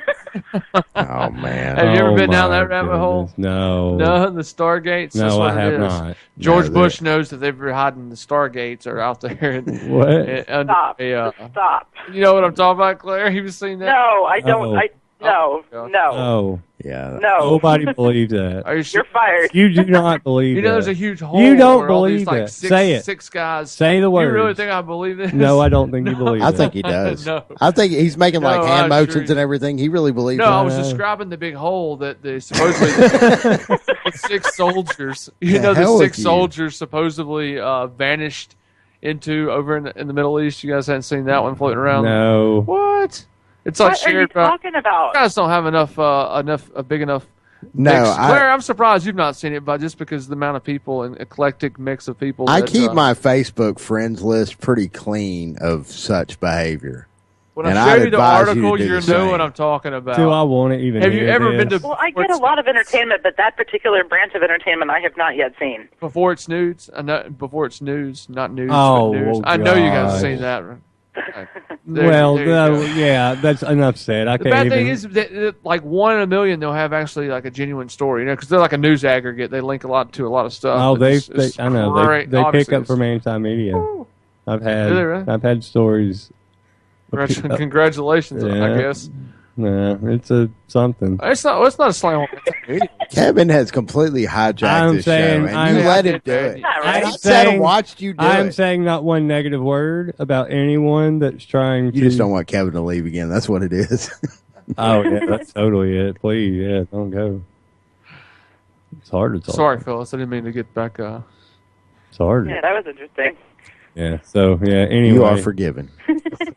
Oh, man. Have you ever Oh, been down my that rabbit hole? goodness. No. No, the Stargates. That's No, what I it have is. not. George No, Bush knows that they've been hiding the Stargates are out there. What? Under Stop. a, Stop. you know what I'm talking about, Claire? Have you seen that? No, I don't. Oh. No. Oh, Yeah. No. nobody believes that. Are you sure? You're fired. You do not believe You know, that. there's a huge hole. You don't where all these, believe like, that. six, Say it. Six guys. Say the words. You really think I believe this? No, I don't think you believe I that. think he does. No. I think he's making like No, hand I motions agree. and everything. He really believes No, it. I was describing the big hole that the supposedly the 6 soldiers. The The hell 6 with you. soldiers supposedly vanished into over in the Middle East. You guys hadn't seen that one floating around? No. What? It's like What are you shared. talking about? You guys don't have enough a big enough No, Claire, I'm surprised you've not seen it, but just because of the amount of people and eclectic mix of people. I keep my Facebook friends list pretty clean of such behavior. When and I show you the advise article, you you know what I'm talking about. Do I want to even Have you hear ever this? been to? Well, I get a lot of entertainment, but that particular branch of entertainment I have not yet seen. Before it's news, before it's news, not news. Oh, but news. oh, I know you guys have gosh. seen that. Well, there you go. yeah, that's enough said. I The can't bad even. thing is that like 1 in a million, they'll have actually like a genuine story, because they're like a news aggregate. They link a lot to a lot of stuff. Oh, It's I know great. they pick Obviously, up from anti-media. I've had Do they really? I've had stories. Congratulations, I Yeah. guess. Yeah, it's something. It's not a slam on media. Kevin has completely hijacked this show, and you let him do it. Right. I sat and watched you do I'm it. saying not one negative word about anyone that's trying to. You just don't want Kevin to leave again. That's what it is. Oh, yeah, that's totally it. Please, yeah, don't go. It's hard to talk. Sorry, Phyllis. I didn't mean to get back. It's hard. Yeah, that was interesting. Yeah, so, yeah, anyway. You are forgiven.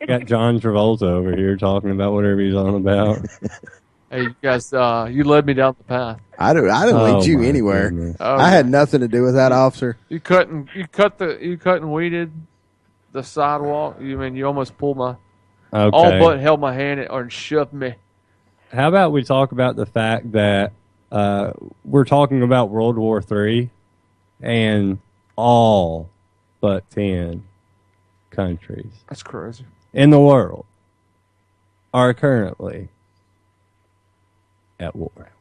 Got John Travolta over here talking about whatever he's on about. Hey, you guys, you led me down the path. I didn't lead you my anywhere. goodness. Okay. I had nothing to do with that, officer. You cut and weeded the sidewalk. You almost pulled my Okay. all but held my hand and shoved me. How about we talk about the fact that we're talking about World War III and all but 10 countries That's crazy. in the world are currently at war.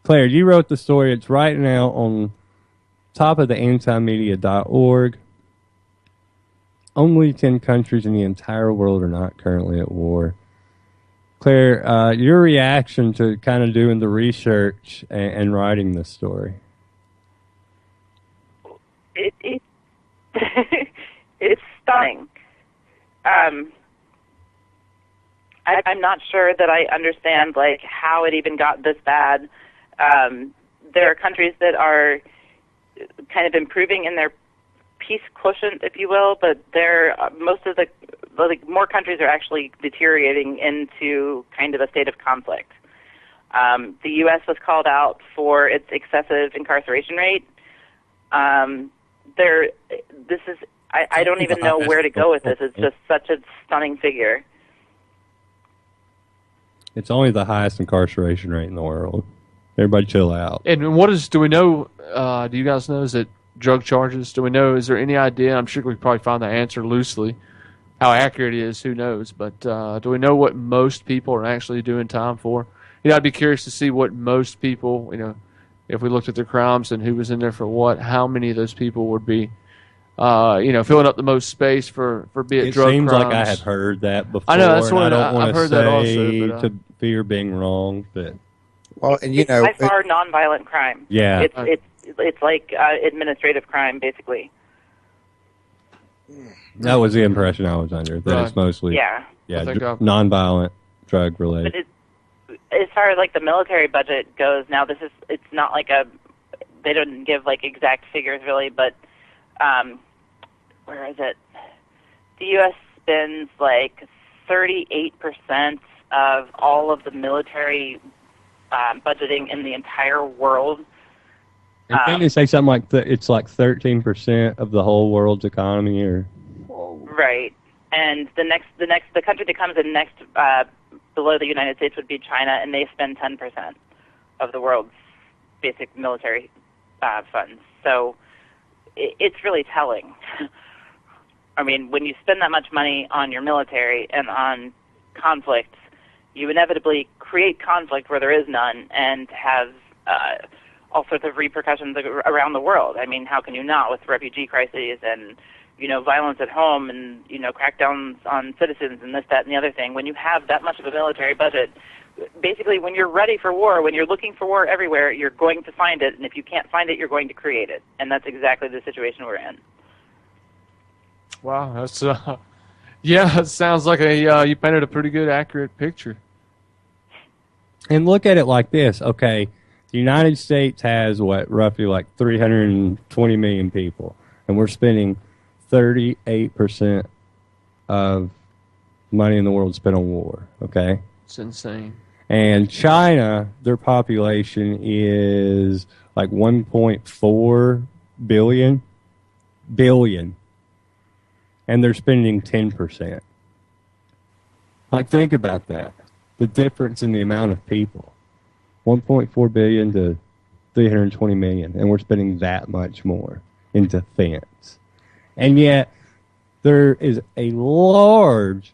Claire, you wrote the story. It's right now on top of the antimedia.org. Only 10 countries in the entire world are not currently at war. Claire, your reaction to kind of doing the research and writing this story? It it's stunning. I'm not sure that I understand like how it even got this bad. There are countries that are kind of improving in their peace quotient, if you will, but most of the more countries are actually deteriorating into kind of a state of conflict. The U.S. was called out for its excessive incarceration rate. I don't even know where to go with this. It's just such a stunning figure. It's only the highest incarceration rate in the world. Everybody chill out. And do we know, do you guys know, is it drug charges? Do we know, is there any idea? I'm sure we could probably find the answer loosely. How accurate it is, who knows? But do we know what most people are actually doing time for? I'd be curious to see what most people, if we looked at their crimes and who was in there for what, how many of those people would be, filling up the most space for be it drug crimes. It seems like I have heard that before. I know, that's what I don't want I've to heard say that also, but, to fear being wrong, but well, and It's by far nonviolent crime. Yeah. It's like administrative crime, basically. that was the impression I was under. That it's mostly Yeah. nonviolent drug related. But as far as like the military budget goes, now it's not like they don't give like exact figures really, but where is it? The U.S. spends like 38% of all of the military budgeting in the entire world. And didn't they say something like it's like 13% of the whole world's economy, or Right, and the country that comes in next below the United States would be China, and they spend 10% of the world's basic military funds. So it's really telling. I mean, when you spend that much money on your military and on conflict, you inevitably create conflict where there is none and have all sorts of repercussions around the world. I mean, how can you not with refugee crises and, violence at home and, crackdowns on citizens and this, that, and the other thing. When you have that much of a military budget, basically when you're ready for war, when you're looking for war everywhere, you're going to find it. And if you can't find it, you're going to create it. And that's exactly the situation we're in. Wow, that's yeah, it sounds like you painted a pretty good, accurate picture. And look at it like this, okay? The United States has roughly like 320 million people, and we're spending 38% of money in the world spent on war. Okay, It's insane. And China, their population is like 1.4 billion, and they're spending 10%. Like, think about that. The difference in the amount of people. 1.4 billion to 320 million, and we're spending that much more in defense. And yet, there is a large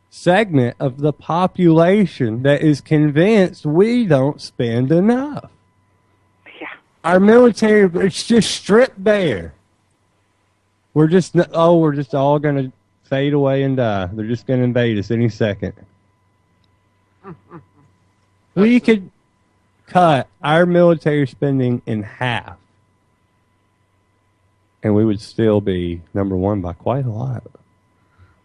segment of the population that is convinced we don't spend enough. Yeah. Our military, it's just stripped bare. We're just all going to fade away and die. They're just going to invade us any second. We could cut our military spending in half, and we would still be number one by quite a lot.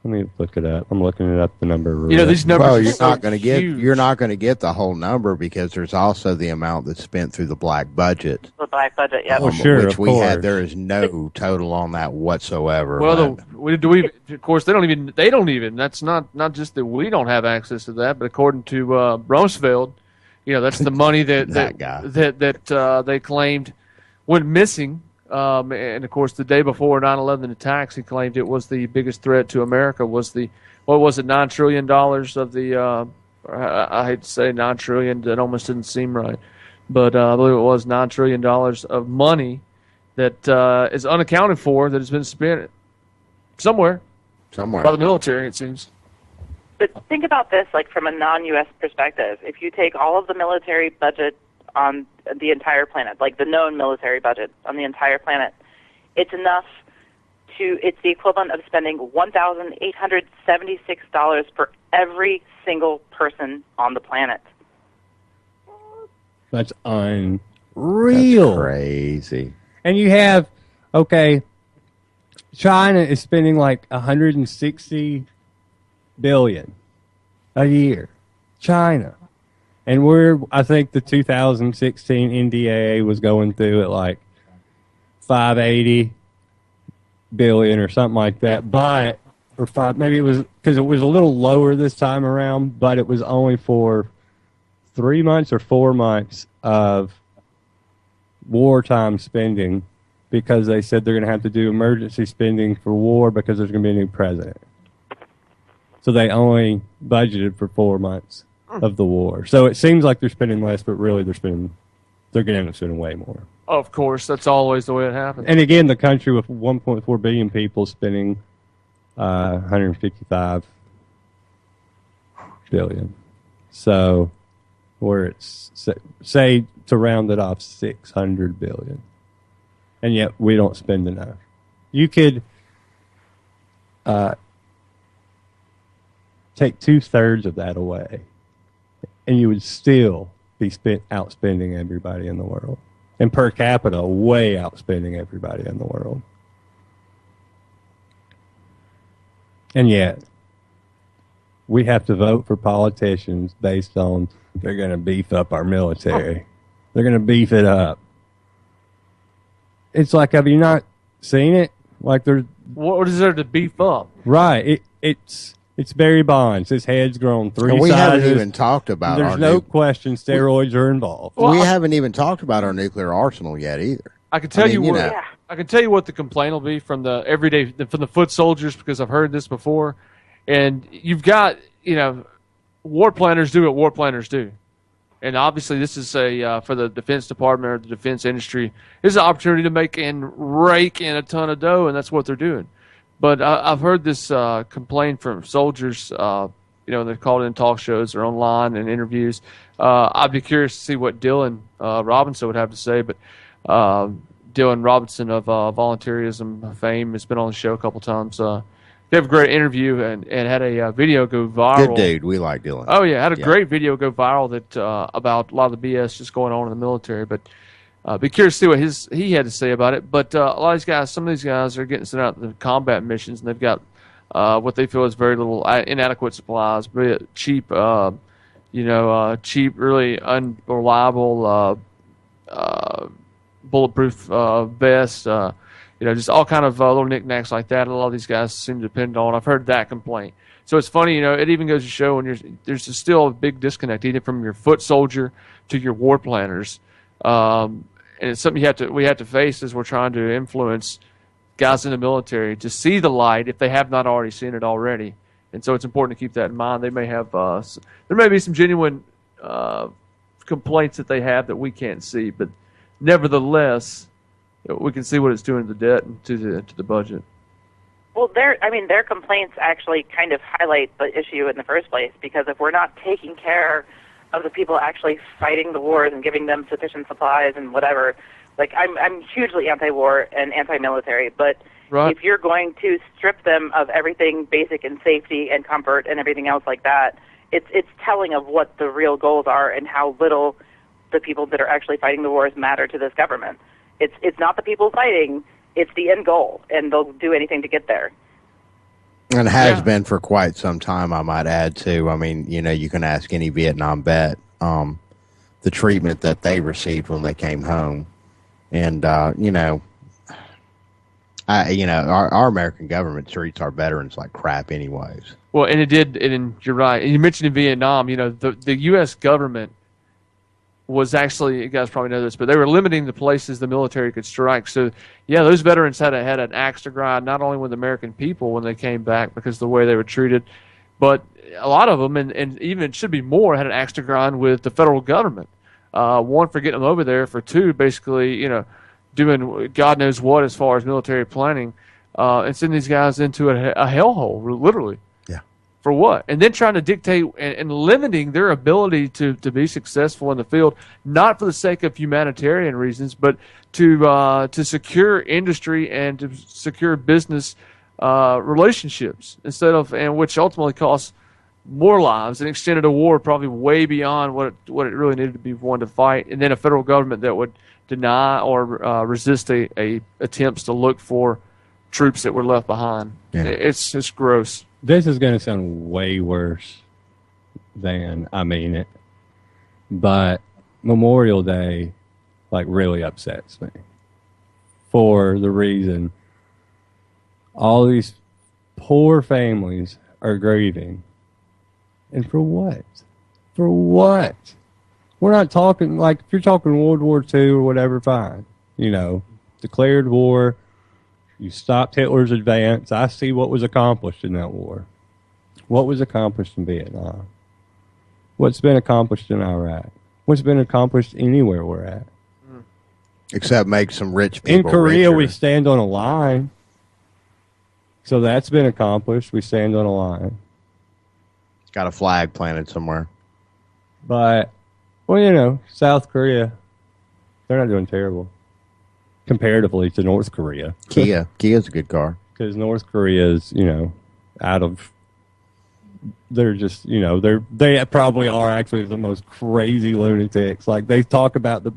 Let me look it up. I'm looking it up. The number. These numbers. Well, huge. you're not going to get the whole number because there's also the amount that's spent through the black budget. The black budget, yeah. Oh, sure, which of we course. had. There is no total on that whatsoever. Well, of course, they don't even. That's not just that we don't have access to that, but according to Rumsfeld, that's the money that that they claimed went missing. And of course, the day before 9/11 attacks, he claimed it was the biggest threat to America. Was the $9 trillion of the? I hate to say $9 trillion. That almost didn't seem right, but I believe it was $9 trillion of money that is unaccounted for that has been spent somewhere by the military. It seems. But think about this, like from a non-U.S. perspective. If you take all of the military budget on the entire planet, like the known military budget on the entire planet, it's the equivalent of spending $1,876 for every single person on the planet. That's unreal. That's crazy. And you have, China is spending like 160 billion a year. China. And I think the 2016 NDAA was going through at like 580 billion or something like that. Maybe it was because it was a little lower this time around, but it was only for 3 months or 4 months of wartime spending because they said they're going to have to do emergency spending for war because there's going to be a new president. So they only budgeted for 4 months of the war. So it seems like they're spending less, but really they're going to end up spending way more. Of course, that's always the way it happens. And again, the country with 1.4 billion people spending 155 billion. So where it's, say, to round it off, 600 billion. And yet we don't spend enough. You could take 2/3 of that away, and you would still be outspending everybody in the world. And per capita, way outspending everybody in the world. And yet, we have to vote for politicians based on they're going to beef up our military. They're going to beef it up. It's like, have you not seen it? Like, there's what is there to beef up? Right. It's Barry Bonds. His head's grown 3 sizes. We haven't even talked about There's no question steroids are involved. We haven't even talked about our nuclear arsenal yet either. I can tell you what the complaint will be from the foot soldiers, because I've heard this before. And you've got, war planners do what war planners do. And obviously this is for the Defense Department or the defense industry, this is an opportunity to make and rake in a ton of dough, and that's what they're doing. But I've heard this complaint from soldiers, they're called in talk shows or online and interviews. I'd be curious to see what Dylan Robinson would have to say. But Dylan Robinson of Volunteerism fame has been on the show a couple times. They have a great interview and had a video go viral. Good dude. We like Dylan. Oh, yeah. Had a great video go viral that about a lot of the BS just going on in the military. But be curious to see what he had to say about it. But a lot of these guys, some of these guys are getting sent out to combat missions, and they've got what they feel is very little inadequate supplies, very cheap, cheap, really unreliable bulletproof vests, just all kind of little knickknacks like that. A lot of these guys seem to depend on. I've heard that complaint. So it's funny, it even goes to show there's still a big disconnect, even from your foot soldier to your war planners. And it's something we have to face as we're trying to influence guys in the military to see the light if they have not already seen it already. And so it's important to keep that in mind. They may have there may be some genuine complaints that they have that we can't see, but nevertheless, we can see what it's doing to the debt and to the budget. Well, their complaints actually kind of highlight the issue in the first place, because if we're not taking care of the people actually fighting the wars and giving them sufficient supplies and whatever, like I'm hugely anti-war and anti-military, but if you're going to strip them of everything basic and safety and comfort and everything else like that, it's telling of what the real goals are and how little the people that are actually fighting the wars matter to this government. It's not the people fighting, it's the end goal, and they'll do anything to get there. And has been for quite some time, I might add, too. I mean, you can ask any Vietnam vet the treatment that they received when they came home. And, our American government treats our veterans like crap anyways. Well, and it did, and you're right. And you mentioned in Vietnam, the U.S. government was actually, you guys probably know this, but they were limiting the places the military could strike. So, those veterans had an axe to grind, not only with American people when they came back because of the way they were treated, but a lot of them, and even should be more, had an axe to grind with the federal government. One, for getting them over there, for two, basically, doing God knows what as far as military planning, and sending these guys into a hellhole, literally. For what? And then trying to dictate and limiting their ability to be successful in the field, not for the sake of humanitarian reasons, but to secure industry and to secure business relationships, and which ultimately costs more lives and extended a war probably way beyond what it really needed to be one to fight. And then a federal government that would deny or resist a attempts to look for troops that were left behind. Yeah. It's gross. This is going to sound way worse than I mean it, but Memorial Day, really upsets me for the reason all these poor families are grieving. And for what? For what? We're not talking, if you're talking World War II or whatever, fine. Declared war. You stopped Hitler's advance. I see what was accomplished in that war. What was accomplished in Vietnam? What's been accomplished in Iraq? What's been accomplished anywhere we're at? Except make some rich people in Korea, richer. We stand on a line. So that's been accomplished. We stand on a line. Got a flag planted somewhere. But, South Korea, they're not doing terrible. Comparatively to North Korea. Kia's a good car. Because North Korea is, out of... They're just, they probably are actually the most crazy lunatics. They talk about the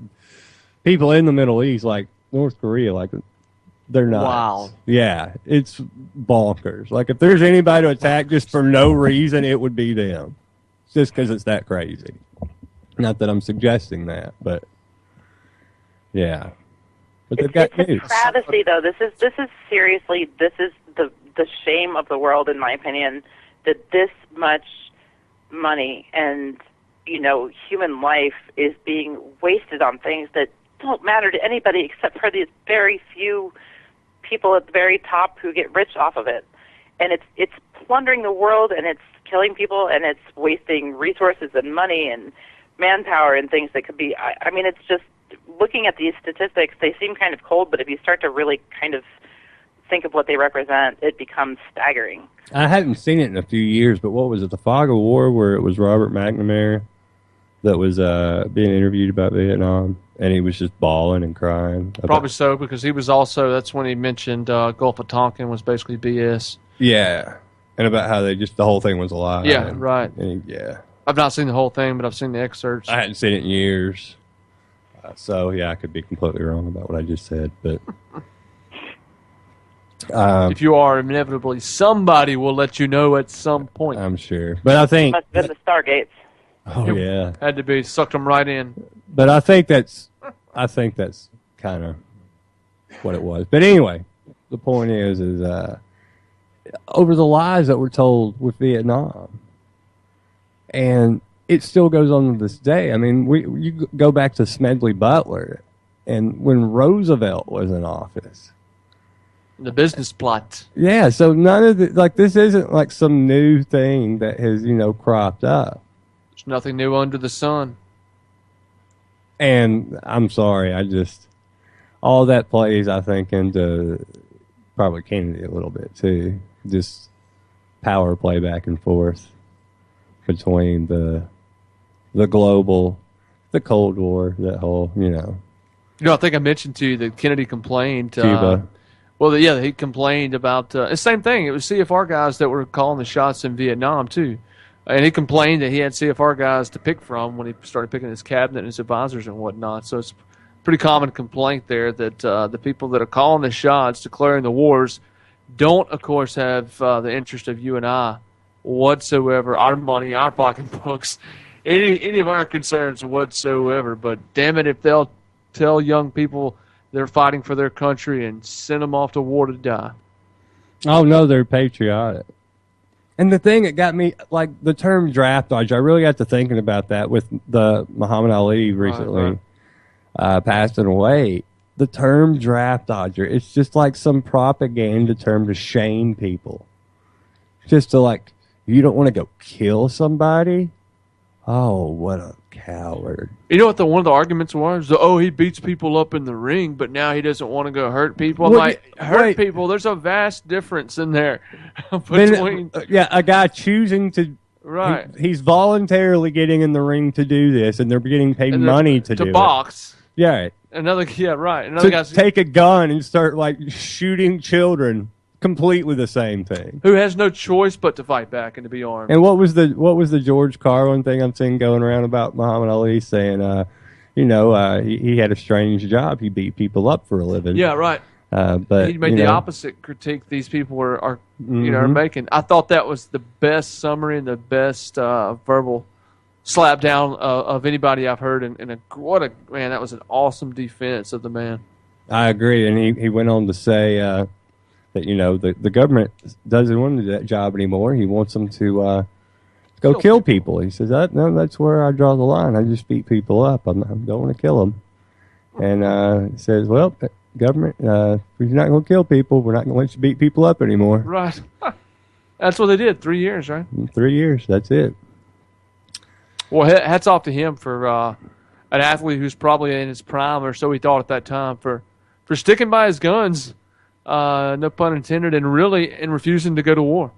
people in the Middle East, North Korea, they're nuts. Wow. Yeah, it's bonkers. If there's anybody to attack just for no reason, it would be them. Just because it's that crazy. Not that I'm suggesting that, but yeah. But they've got news. It's a travesty, though. This is seriously, this is the shame of the world, in my opinion, that this much money and, human life is being wasted on things that don't matter to anybody except for these very few people at the very top who get rich off of it. And it's plundering the world, and it's killing people, and it's wasting resources and money and manpower and things that could be, I mean, it's just, looking at these statistics, they seem kind of cold, but if you start to really kind of think of what they represent, it becomes staggering. I haven't seen it in a few years, but what was it, The Fog of War, where it was Robert McNamara that was being interviewed about Vietnam, and he was just bawling and crying? Probably so, because he was also, that's when he mentioned Gulf of Tonkin was basically BS. Yeah, and about how the whole thing was a lie. Yeah, right. Yeah. I've not seen the whole thing, but I've seen the excerpts. I hadn't seen it in years. So, yeah, I could be completely wrong about what I just said, but... if you are, inevitably, somebody will let you know at some point. I'm sure. But I think... Must have been the Stargates. Oh, yeah. Had to be, sucked them right in. But I think that's kind of what it was. But anyway, the point is over the lies that were told with Vietnam, and it still goes on to this day. I mean, you go back to Smedley Butler, and when Roosevelt was in office, the business plot. Yeah, so none of this isn't like some new thing that has cropped up. There's nothing new under the sun. And I'm sorry, all that plays, I think, into probably Kennedy a little bit too. Just power play back and forth between the global, the Cold War, that whole, I think I mentioned to you that Kennedy complained. Cuba. He complained about the same thing. It was CFR guys that were calling the shots in Vietnam too. And he complained that he had CFR guys to pick from when he started picking his cabinet and his advisors and whatnot. So it's a pretty common complaint there that the people that are calling the shots, declaring the wars, don't, of course, have the interest of you and I whatsoever, our money, our pocketbooks, any of our concerns whatsoever. But damn it, if they'll tell young people they're fighting for their country and send them off to war to die. Oh, no, they're patriotic. And the thing that got me, like the term draft dodge, I really got to thinking about that with the Muhammad Ali recently passing away. The term draft dodger, it's just like some propaganda term to shame people. Just to you don't want to go kill somebody? Oh, what a coward. You know what one of the arguments was? He beats people up in the ring, but now he doesn't want to go hurt people. I'm hurt people, there's a vast difference in there between... a guy choosing to... Right. He's voluntarily getting in the ring to do this, and they're getting paid money to do it. To box. Yeah. Another guy's... take a gun and start, shooting children. Completely the same thing. Who has no choice but to fight back and to be armed. And what was the George Carlin thing I'm seeing going around about Muhammad Ali saying, he had a strange job. He beat people up for a living. Yeah, right. But he made the opposite critique these people are making. I thought that was the best summary and the best verbal slap down of anybody I've heard. And that was an awesome defense of the man. I agree, and he went on to say that the government doesn't want to do that job anymore. He wants them to go kill people. He says no, that's where I draw the line. I just beat people up. I don't want to kill them. And he says, well, government, if you're not going to kill people, we're not going to let you beat people up anymore. Right. That's what they did. 3 years, right? 3 years. That's it. Well, hats off to him for an athlete who's probably in his prime, or so he thought at that time, for sticking by his guns. No pun intended, and refusing to go to war.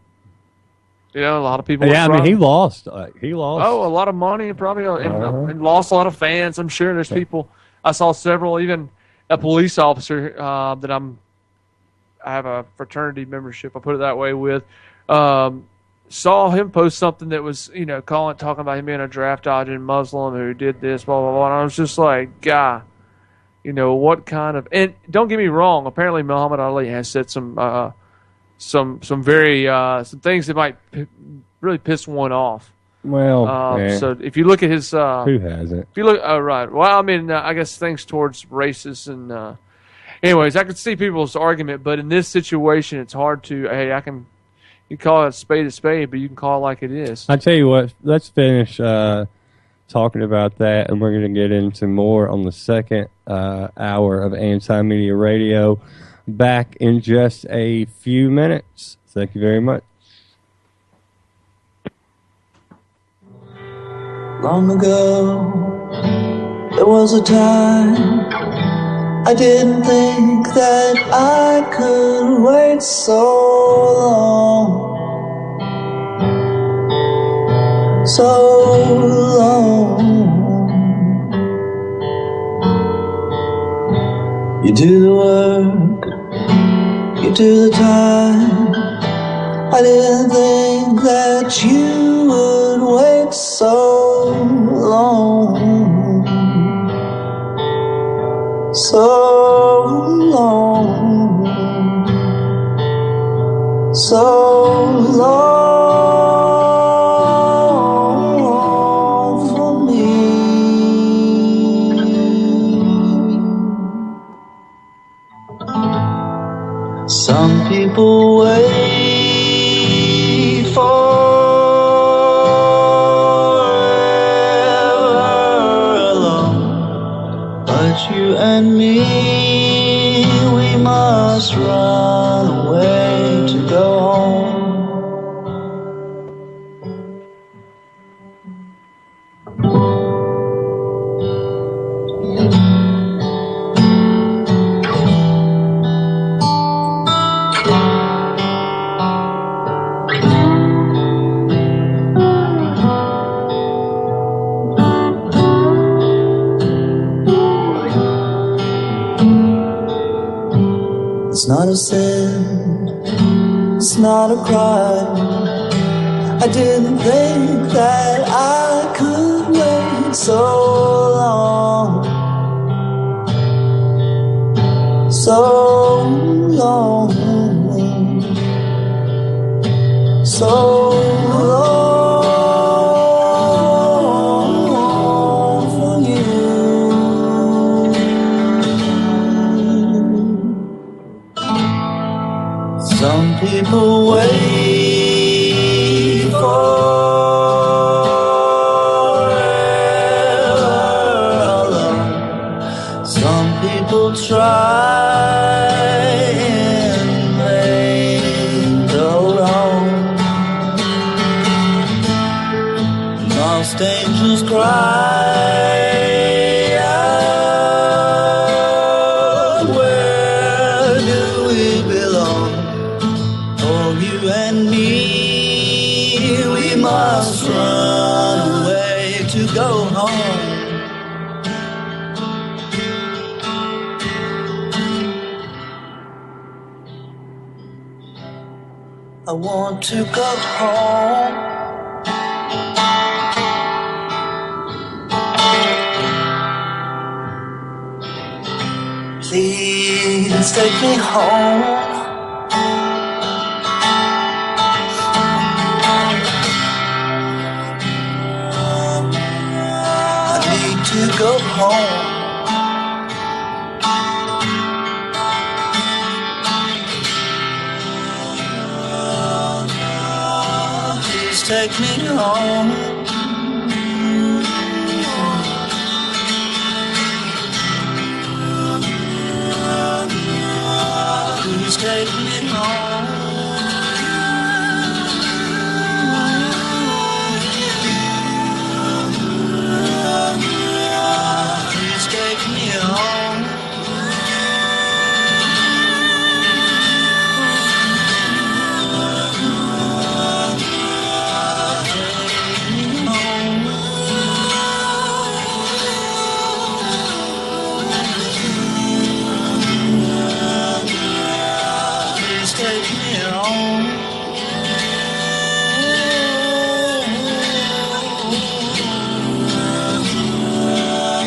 A lot of people. Yeah, I mean, he lost. Oh, a lot of money, probably, and lost a lot of fans. I'm sure there's people. I saw several, even a police officer that I have a fraternity membership. I put it that way with. Saw him post something that was, talking about him being a draft dodging Muslim who did this, blah blah blah. And I was just like, guy. What kind of... And don't get me wrong, apparently Muhammad Ali has said some very some things that might really piss one off. Well, so if you look at his... who hasn't? If you look... Oh, right. Well, I mean, I guess things towards racists and... anyways, I could see people's argument, but in this situation, it's hard to... Hey, you call it a spade, but you can call it like it is. I tell you what, let's finish... talking about that, and we're going to get into more on the second hour of Anti-Media Radio back in just a few minutes. Thank you very much. Long ago, there was a time I didn't think that I could wait so long. So long. You do the work, you do the time. I didn't think that you would wait so long. So long. So long. Some people wait forever alone, but you and me, we must run away to go home. It's not a sin, it's not a crime. I didn't think that I could wait so long, so long, so long for you. Some people wait forever alone. Some people try in vain to roam. Lost angels cry out, where do we belong? For you and me, we must run away to go home. I want to go home. Please take me home. I need to go home. Please take me home. Please take me home. Please take me home. Please take me home.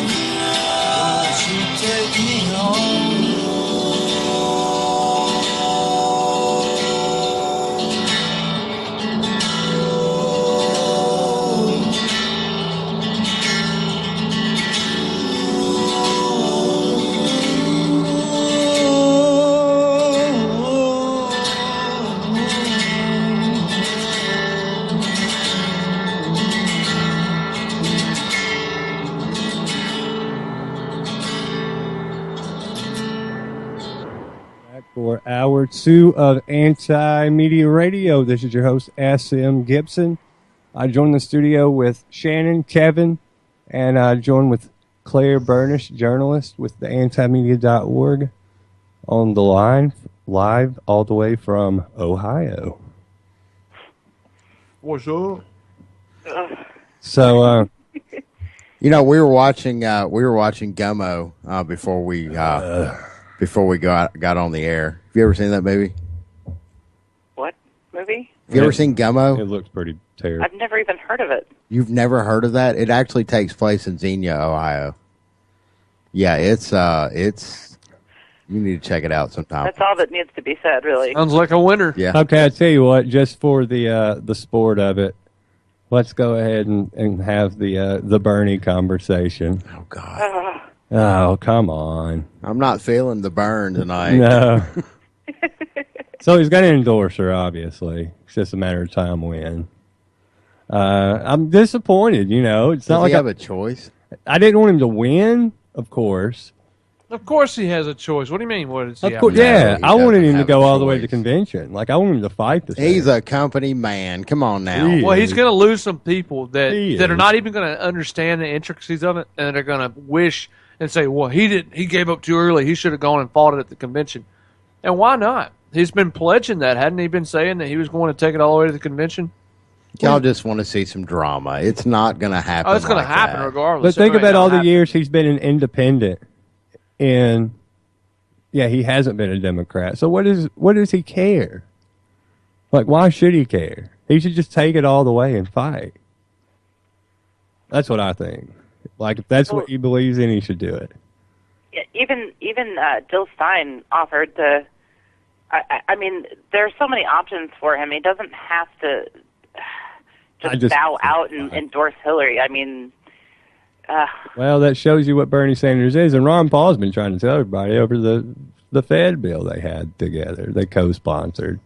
Won't you take me home? Back for hour 2 of Anti-Media Radio. This is your host, SM Gibson. I joined the studio with Shannon, Kevin, and I joined with Claire Burnish, journalist with the antimedia.org, on the line, live all the way from Ohio. What's up? So, You know, we were watching Gummo before we got on the air. Have you ever seen that movie? What movie? Have you ever seen Gummo? it looks pretty terrible. I've never even heard of it. You've never heard of that? It actually takes place in Xenia, Ohio. Yeah, it's you need to check it out sometime. That's all that needs to be said, really. Sounds like a winner. Yeah. Okay, I tell you what, just for the sport of it, let's go ahead and have the Bernie conversation. Oh God. Oh, come on. I'm not feeling the burn tonight. No. So he's going to endorse her, obviously. It's just a matter of time when. I'm disappointed, you know. It's not Does like he have a choice? I didn't want him to win, of course. Of course he has a choice. What do you mean? What does he Of have? course, No, yeah. he I wanted doesn't him to have go a all the way to the choice. convention. Like, I want him to fight the He's a company man. Come on now. He Well, he's is. going to lose some people that He are is. not even going to understand the intricacies of it, and they're going to wish and say, "Well, he gave up too early. He should have gone and fought it at the convention." And why not? He's been pledging that, hadn't he? Been saying that he was going to take it all the way to the convention. Y'all just want to see some drama. It's not going to happen. Oh, it's going to like happen that. regardless. But think It may about not all the happen. years he's been an independent, and yeah, he hasn't been a Democrat. So what does he care? Like, why should he care? He should just take it all the way and fight. That's what I think. Like, if that's what he believes in, he should do it. Yeah, even Jill Stein offered to. I mean, there are so many options for him. He doesn't have to just bow out and endorse Hillary. I mean, Well, that shows you what Bernie Sanders is. And Ron Paul's been trying to tell everybody over the Fed bill they had together. They co-sponsored.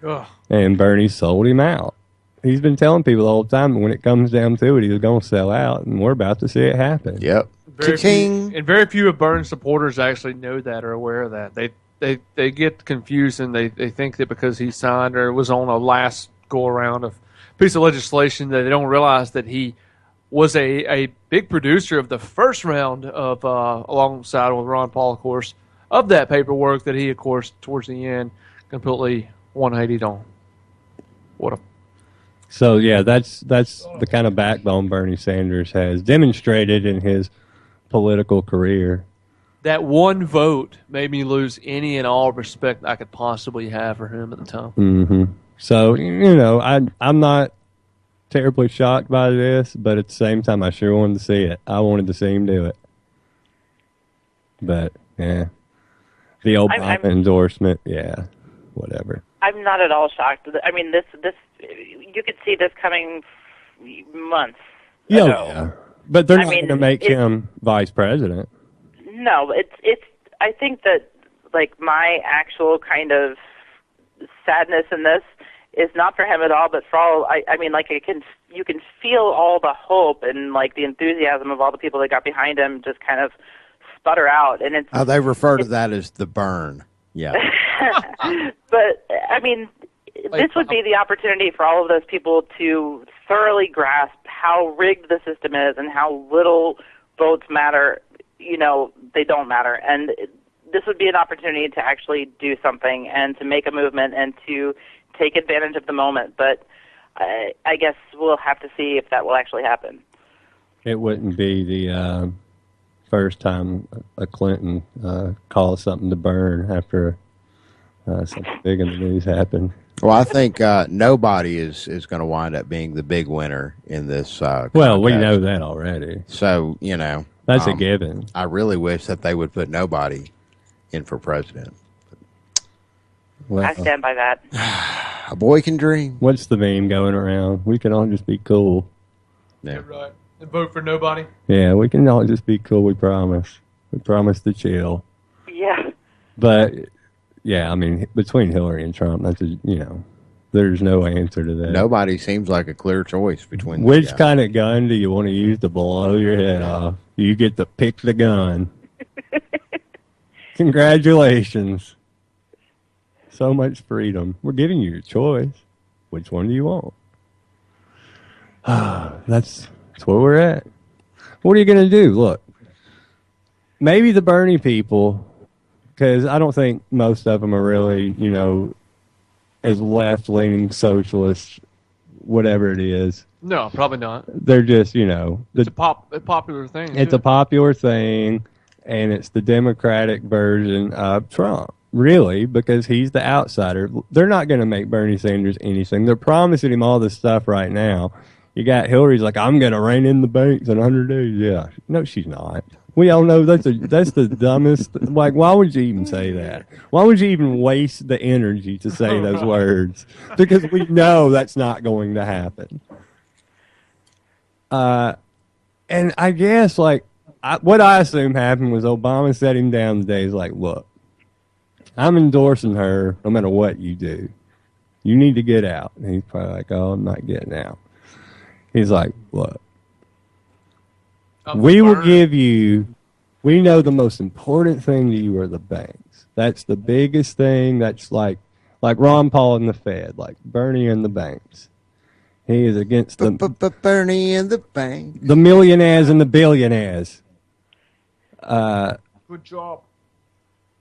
Ugh. And Bernie sold him out. He's been telling people the whole time that when it comes down to it, he's going to sell out. And we're about to see it happen. Yep. Very few of Burns supporters actually know that or aware of that. They get confused and they think that because he signed or was on a last go around of piece of legislation that they don't realize that he was a big producer of the first round of alongside with Ron Paul, of course, of that paperwork that he, of course, towards the end completely 180'd on. What a So, yeah, that's the kind of backbone Bernie Sanders has demonstrated in his political career. that one vote made me lose any and all respect I could possibly have for him at the time. Mm-hmm. So, you know, I'm not terribly shocked by this, but at the same time, I sure wanted to see it. I wanted to see him do it. But, yeah. The Obama endorsement, yeah, whatever. I'm not at all shocked. I mean, this you could see this coming months Yeah, ago. yeah. But they're I not mean, going to make him vice president. No, it's. I think that like my actual kind of sadness in this is not for him at all, but for all. I mean, like you can feel all the hope and like the enthusiasm of all the people that got behind him just kind of sputter out, and it's. They refer to that as the burn. Yeah. But I mean, this would be the opportunity for all of those people to thoroughly grasp how rigged the system is and how little votes matter. You know, they don't matter. And this would be an opportunity to actually do something and to make a movement and to take advantage of the moment. But I guess we'll have to see if that will actually happen. It wouldn't be the first time a Clinton calls something to burn after something big in the news happened. Well, I think nobody is going to wind up being the big winner in this. Well, we contest. know that already. So, you know. That's a given. I really wish that they would put nobody in for president. Well, I stand by that. A boy can dream. What's the meme going around? We can all just be cool. Yeah. Right. And vote for nobody. Yeah, we can all just be cool, we promise. We promise to chill. Yeah. But, yeah, I mean, between Hillary and Trump, that's, there's no answer to that. Nobody seems like a clear choice between Which the kind of gun do you want to use to blow your head off? You get to pick the gun. Congratulations. So much freedom. We're giving you your choice. Which one do you want? That's where we're at. What are you going to do? Look, maybe the Bernie people, because I don't think most of them are really, as left-leaning socialists, whatever it is. No, probably not. They're just, It's a popular thing. It's a popular thing, and it's the Democratic version of Trump, really, because he's the outsider. They're not going to make Bernie Sanders anything. They're promising him all this stuff right now. You got Hillary's like, I'm going to rein in the banks in 100 days. Yeah. No, she's not. We all know that's the dumbest. Like, why would you even say that? Why would you even waste the energy to say those words? Because we know that's not going to happen. And I guess, what I assume happened was Obama set him down today. He's like, look, I'm endorsing her no matter what you do. You need to get out. And he's probably like, oh, I'm not getting out. He's like, look, we will give you, we know the most important thing to you are the banks. That's the biggest thing. That's like Ron Paul and the Fed, like Bernie and the banks. He is against the Bernie and the bank, the millionaires and the billionaires. Good job.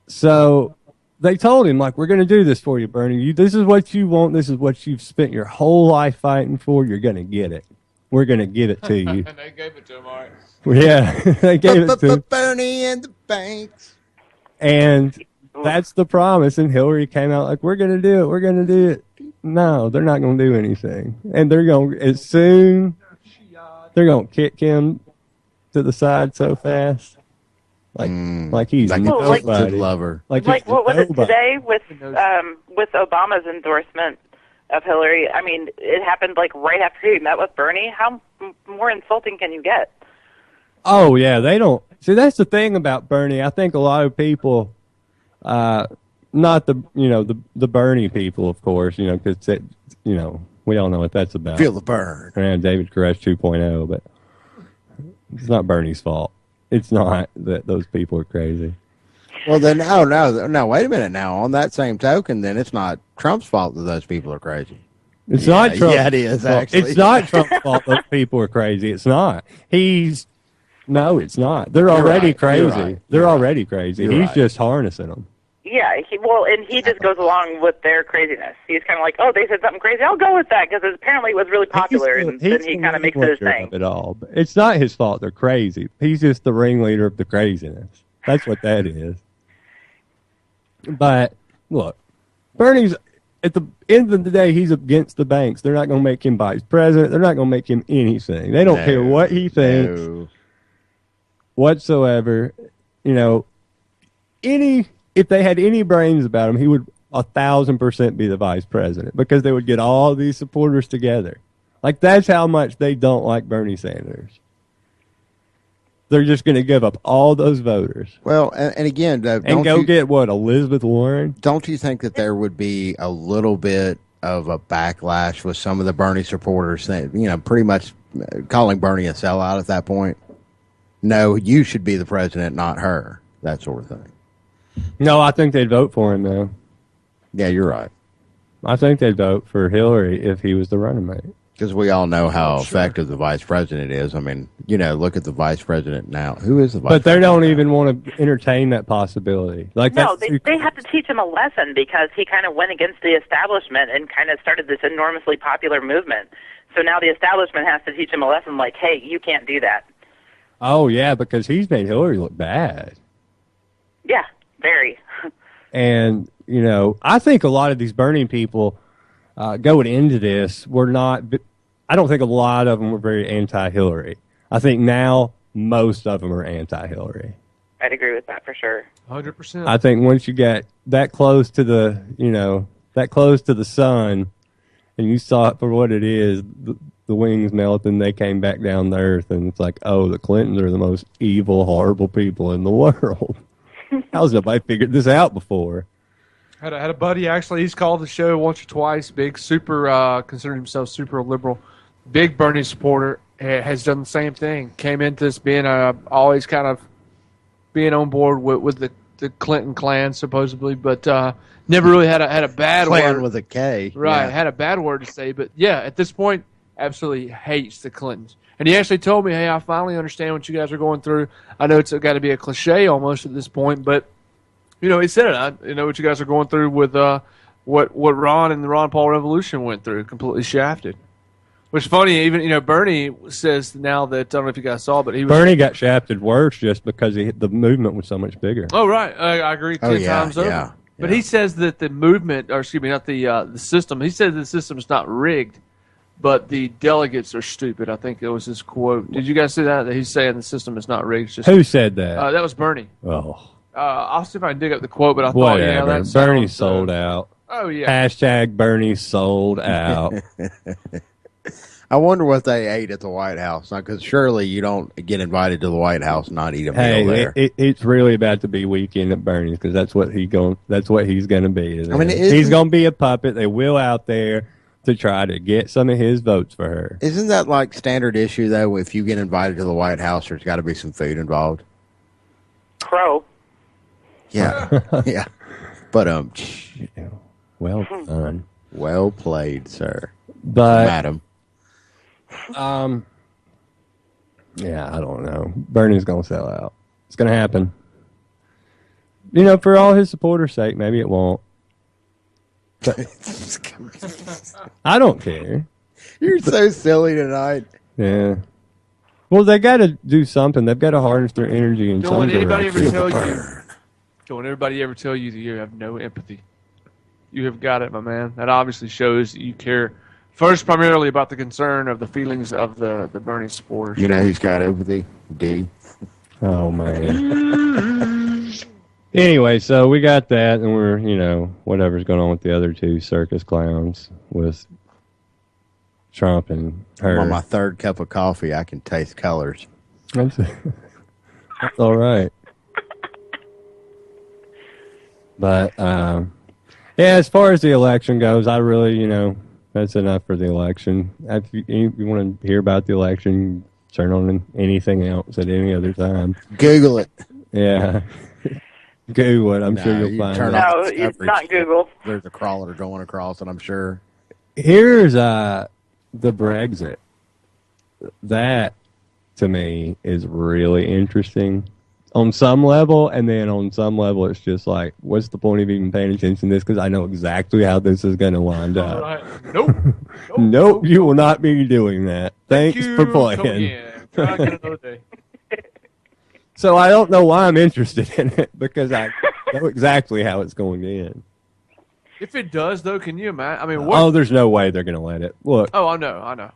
So they told him, like, we're going to do this for you, Bernie. This is what you want. This is what you've spent your whole life fighting for. You're going to get it. We're going to give it to you. And they gave it to him, all right. Yeah, they gave it to him. Bernie and the banks. And that's the promise. And Hillary came out like, we're going to do it. We're going to do it. No, they're not going to do anything. And they're going, as soon, they're going to kick him to the side so fast. Like he's nobody. Lover. Like what was it today with Obama's endorsement of Hillary? I mean, it happened like right after he met with Bernie. How more insulting can you get? Oh yeah, they don't see. That's the thing about Bernie. I think a lot of people, not the Bernie people, of course, because we all know what that's about. Feel the burn. And David Koresh 2.0, but it's not Bernie's fault. It's not that those people are crazy. Well, then, no, wait a minute now. On that same token, then it's not Trump's fault that those people are crazy. It's not Trump's Yeah, it is, actually. It's not Trump's fault those people are crazy. It's not. No, it's not. They're already crazy. They're already crazy. He's just harnessing them. Yeah, and he just goes along with their craziness. He's kind of like, oh, they said something crazy. I'll go with that because apparently it was really popular, and then he kind of makes it his thing. It all. But it's not his fault they're crazy. He's just the ringleader of the craziness. That's what that is. But look, Bernie's at the end of the day, he's against the banks. They're not going to make him vice president. They're not going to make him anything. They don't care what he thinks whatsoever. If they had any brains about him, he would 1,000% be the vice president because they would get all these supporters together. Like, that's how much they don't like Bernie Sanders. They're just going to give up all those voters. Well, and again, get what, Elizabeth Warren? Don't you think that there would be a little bit of a backlash with some of the Bernie supporters, pretty much calling Bernie a sellout at that point? No, you should be the president, not her. That sort of thing. No, I think they'd vote for him, though. Yeah, you're right. I think they'd vote for Hillary if he was the running mate. Because we all know how effective the vice president is. I mean, look at the vice president now. Who is the vice president? But they don't even want to entertain that possibility. Like, no, they have to teach him a lesson because he kind of went against the establishment and kind of started this enormously popular movement. So now the establishment has to teach him a lesson like, hey, you can't do that. Oh, yeah, because he's made Hillary look bad. Yeah, very. And, I think a lot of these Bernie people going into this were not, I don't think a lot of them were very anti-Hillary. I think now most of them are anti-Hillary. I'd agree with that for sure. 100%. I think once you get that close to the, that close to the sun and you saw it for what it is, the wings melted and they came back down to earth and it's like, oh, the Clintons are the most evil, horrible people in the world. How's nobody figured this out before? Had a buddy, actually, he's called the show once or twice, big, super, considered himself super liberal, big Bernie supporter, has done the same thing. Came into this being always kind of being on board with the Clinton clan, supposedly, but never really had a bad clan word. with a K. Right, yeah. Had a bad word to say, but yeah, at this point, absolutely hates the Clintons. And he actually told me, hey, I finally understand what you guys are going through. I know it's got to be a cliche almost at this point, but he said it. I know what you guys are going through with what Ron and the Ron Paul Revolution went through, completely shafted. Which is funny, even Bernie says now that, I don't know if you guys saw, but Bernie got shafted worse just because the movement was so much bigger. Oh, right. I agree 10 times over. Yeah. But he says that the movement, or excuse me, not the system, he said the system is not rigged, but the delegates are stupid. I think it was his quote. Did you guys see that? That he's saying the system is not rigged. Who said that? That was Bernie. Oh. I'll see if I can dig up the quote, but I thought, that Bernie sold out. Oh, yeah. Hashtag Bernie sold out. I wonder what they ate at the White House. Because surely you don't get invited to the White House and not eat a meal there. It's really about to be weekend at Bernie's because that's what he's going to be. I mean, he's going to be a puppet. They will out there to try to get some of his votes for her. Isn't that like standard issue though? If you get invited to the White House, there's got to be some food involved. Crow. Yeah, yeah. But well done, well played, sir. But madam. Yeah, I don't know. Bernie's gonna sell out. It's gonna happen. You know, for all his supporters' sake, maybe it won't. But I don't care. You're so silly tonight. Yeah. Well, they got to do something. They've got to harness their energy in some direction. Don't anybody ever tell you that you have no empathy? You have got it, my man. That obviously shows that you care first primarily about the concern of the feelings of the Bernie supporters. You know who's got empathy? D. Oh, man. Anyway, so we got that, and we're, whatever's going on with the other two circus clowns with Trump and her. I'm on my third cup of coffee. I can taste colors. That's all right. But, yeah, as far as the election goes, I really, that's enough for the election. If you want to hear about the election, turn on anything else at any other time. Google it. Yeah. Google it. I'm sure you'll find it. No, it's not Google. There's a crawler going across it, I'm sure. Here's the Brexit. That, to me, is really interesting on some level, and then on some level, it's just like, what's the point of even paying attention to this? Because I know exactly how this is going to wind up. Right. Nope. Nope, you will not be doing that. Thanks for playing. Try again another day. So I don't know why I'm interested in it, because I know exactly how it's going to end. If it does, though, can you imagine? I mean, Oh, there's no way they're going to let it. Look. Oh, I know.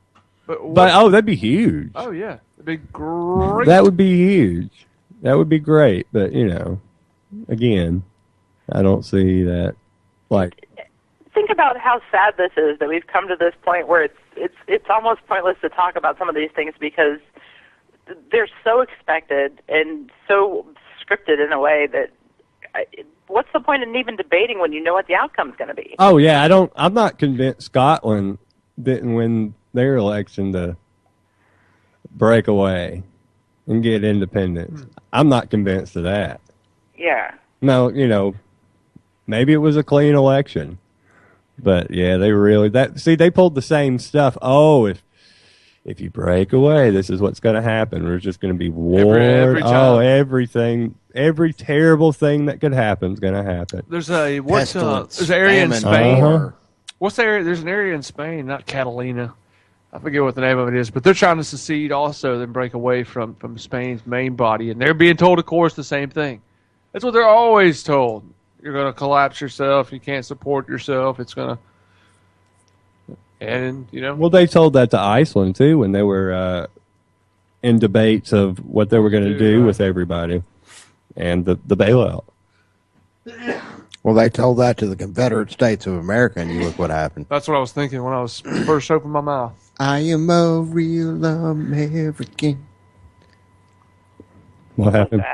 But that'd be huge. Oh, yeah. It'd be great. That would be huge. That would be great. But, again, I don't see that. Like, think about how sad this is that we've come to this point where it's almost pointless to talk about some of these things because they're so expected and so scripted in a way that what's the point in even debating when you know what the outcome's going to be? Oh yeah, I'm not convinced Scotland didn't win their election to break away and get independence. I'm not convinced of that. Yeah. No, maybe it was a clean election. But yeah, they pulled the same stuff. Oh, if you break away, this is what's going to happen. There's just going to be war. Everything, every terrible thing that could happen is going to happen. There's there's an area in Spain. Uh-huh. What's the area? There's an area in Spain, not Catalina. I forget what the name of it is, but they're trying to secede also, then break away from Spain's main body, and they're being told, of course, the same thing. That's what they're always told. You're going to collapse yourself. You can't support yourself. It's going to. And, Well, they told that to Iceland, too, when they were in debates of what they were going to do with everybody and the bailout. Well, they told that to the Confederate States of America, and you look what happened. That's what I was thinking when I was first opening my mouth. I am a real American. What happened?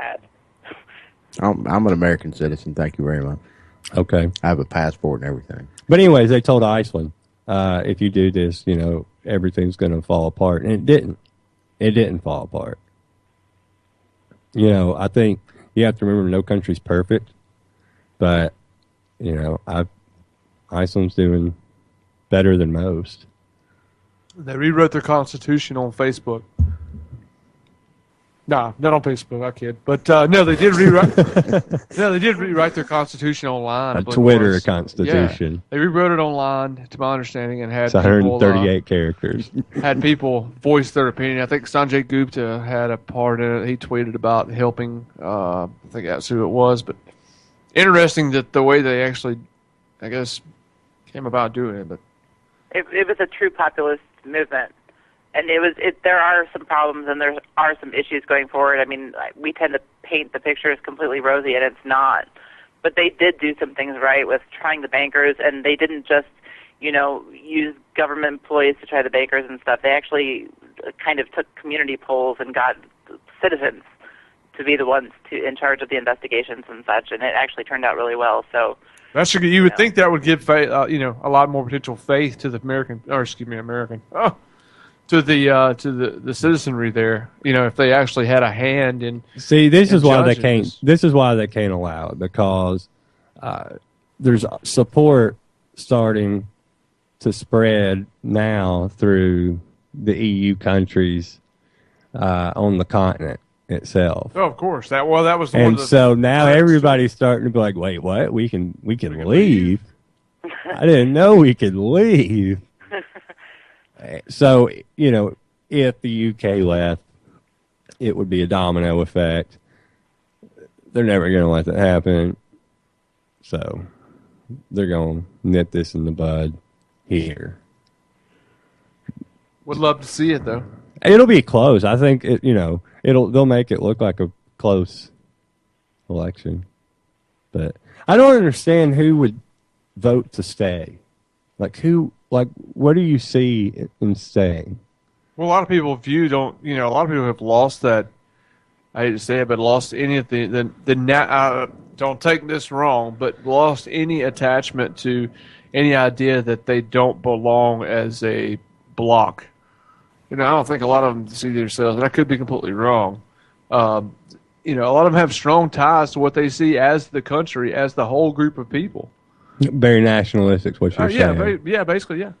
I'm an American citizen. Thank you very much. Okay. I have a passport and everything. But anyways, they told Iceland, if you do this, everything's going to fall apart. And it didn't. It didn't fall apart. I think you have to remember no country's perfect. But, Iceland's doing better than most. They rewrote their constitution on Facebook. Nah, not on Facebook. I kid. But no, they did rewrite. They did rewrite their constitution online. A Twitter constitution. Yeah. They rewrote it online, to my understanding, and had it's 138 characters. Had people voice their opinion. I think Sanjay Gupta had a part in it. He tweeted about helping. I think that's who it was. But interesting that the way they actually, I guess, came about doing it. But it was a true populist movement. And there are some problems and there are some issues going forward. I mean, we tend to paint the picture as completely rosy, and it's not. But they did do some things right with trying the bankers, and they didn't just use government employees to try the bakers and stuff. They actually kind of took community polls and got citizens to be the ones in charge of the investigations and such, and it actually turned out really well. So you would think that would give faith, a lot more potential faith to the to the citizenry there. If they actually had a hand in. See, this is why they judging can't. this. This is why they can't allow it, because there's support starting to spread now through the EU countries on the continent itself. Oh, of course. That was the And one of the so now plans. everybody's starting to be like, wait, what? We can leave? I didn't know we could leave. So, if the UK left, it would be a domino effect. They're never going to let that happen. So they're going to nip this in the bud here. Would love to see it, though. It'll be close. I think they'll make it look like a close election. But I don't understand who would vote to stay. What do you see in staying? Well, a lot of people a lot of people have lost that, I hate to say it, but lost any of don't take this wrong, but lost any attachment to any idea that they don't belong as a block. I don't think a lot of them see themselves, and I could be completely wrong. A lot of them have strong ties to what they see as the country, as the whole group of people. Very nationalistic, is what you're saying. Basically, yeah.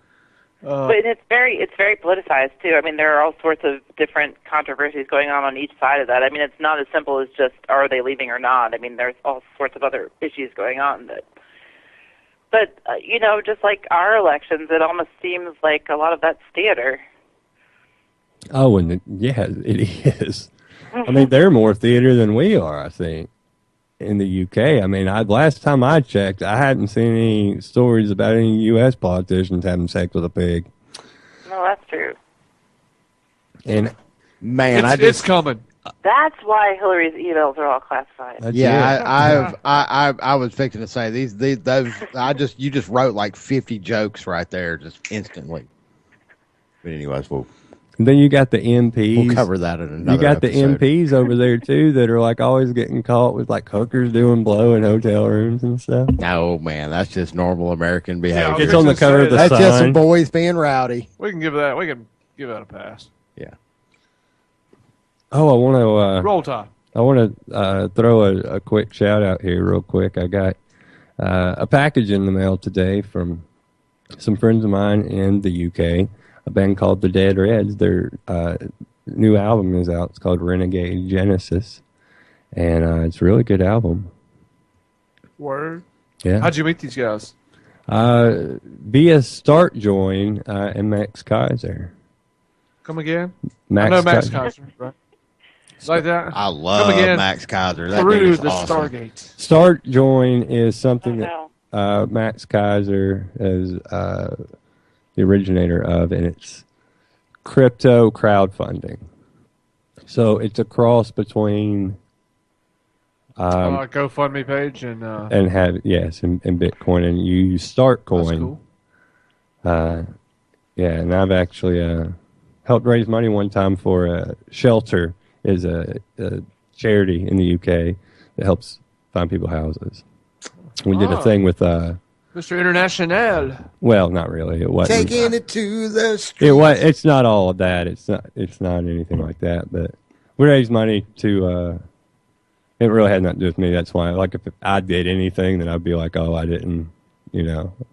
But it's very politicized too. I mean, there are all sorts of different controversies going on each side of that. I mean, it's not as simple as just are they leaving or not. I mean, there's all sorts of other issues going on But just like our elections, it almost seems like a lot of that's theater. Oh, and it is. I mean, they're more theater than we are, I think, in the UK. I mean, last time I checked, I hadn't seen any stories about any U.S. politicians having sex with a pig. No, that's true. And man, it's coming. That's why Hillary's emails are all classified. I was fixing to say you just wrote like 50 jokes right there, just instantly. But anyways, then you got the MPs. We'll cover that in another You got episode. the MPs over there, too, that are like always getting caught with like hookers doing blow in hotel rooms and stuff. No, man, that's just normal American behavior. It's on the cover of the Sun. That's just some boys being rowdy. We can give that a pass. Yeah. Oh, I want to... Roll Tide. I want to throw a quick shout out here real quick. I got a package in the mail today from some friends of mine in the UK, a band called the Dead Reds. Their new album is out. It's called Renegade Genesis, and it's a really good album. Word. Yeah. How'd you meet these guys? Via Start Join and Max Kaiser. Come again? Max I know Max Kaiser. Kaiser, right? Like that? I love Max Kaiser. That through dude is the awesome. Stargate. Start Join is something that Max Kaiser is the originator of, and it's crypto crowdfunding. So it's a cross between GoFundMe page and Bitcoin, and you use Startcoin. That's cool. And I've actually helped raise money one time for a shelter, is a charity in the UK that helps find people houses. We did a thing with Mr. International. Well, not really. It wasn't. Taking it to the street. It's not all of that. It's not anything like that. But we raised money to. It really had nothing to do with me. That's why, like, if I did anything, then I'd be like, oh, I didn't,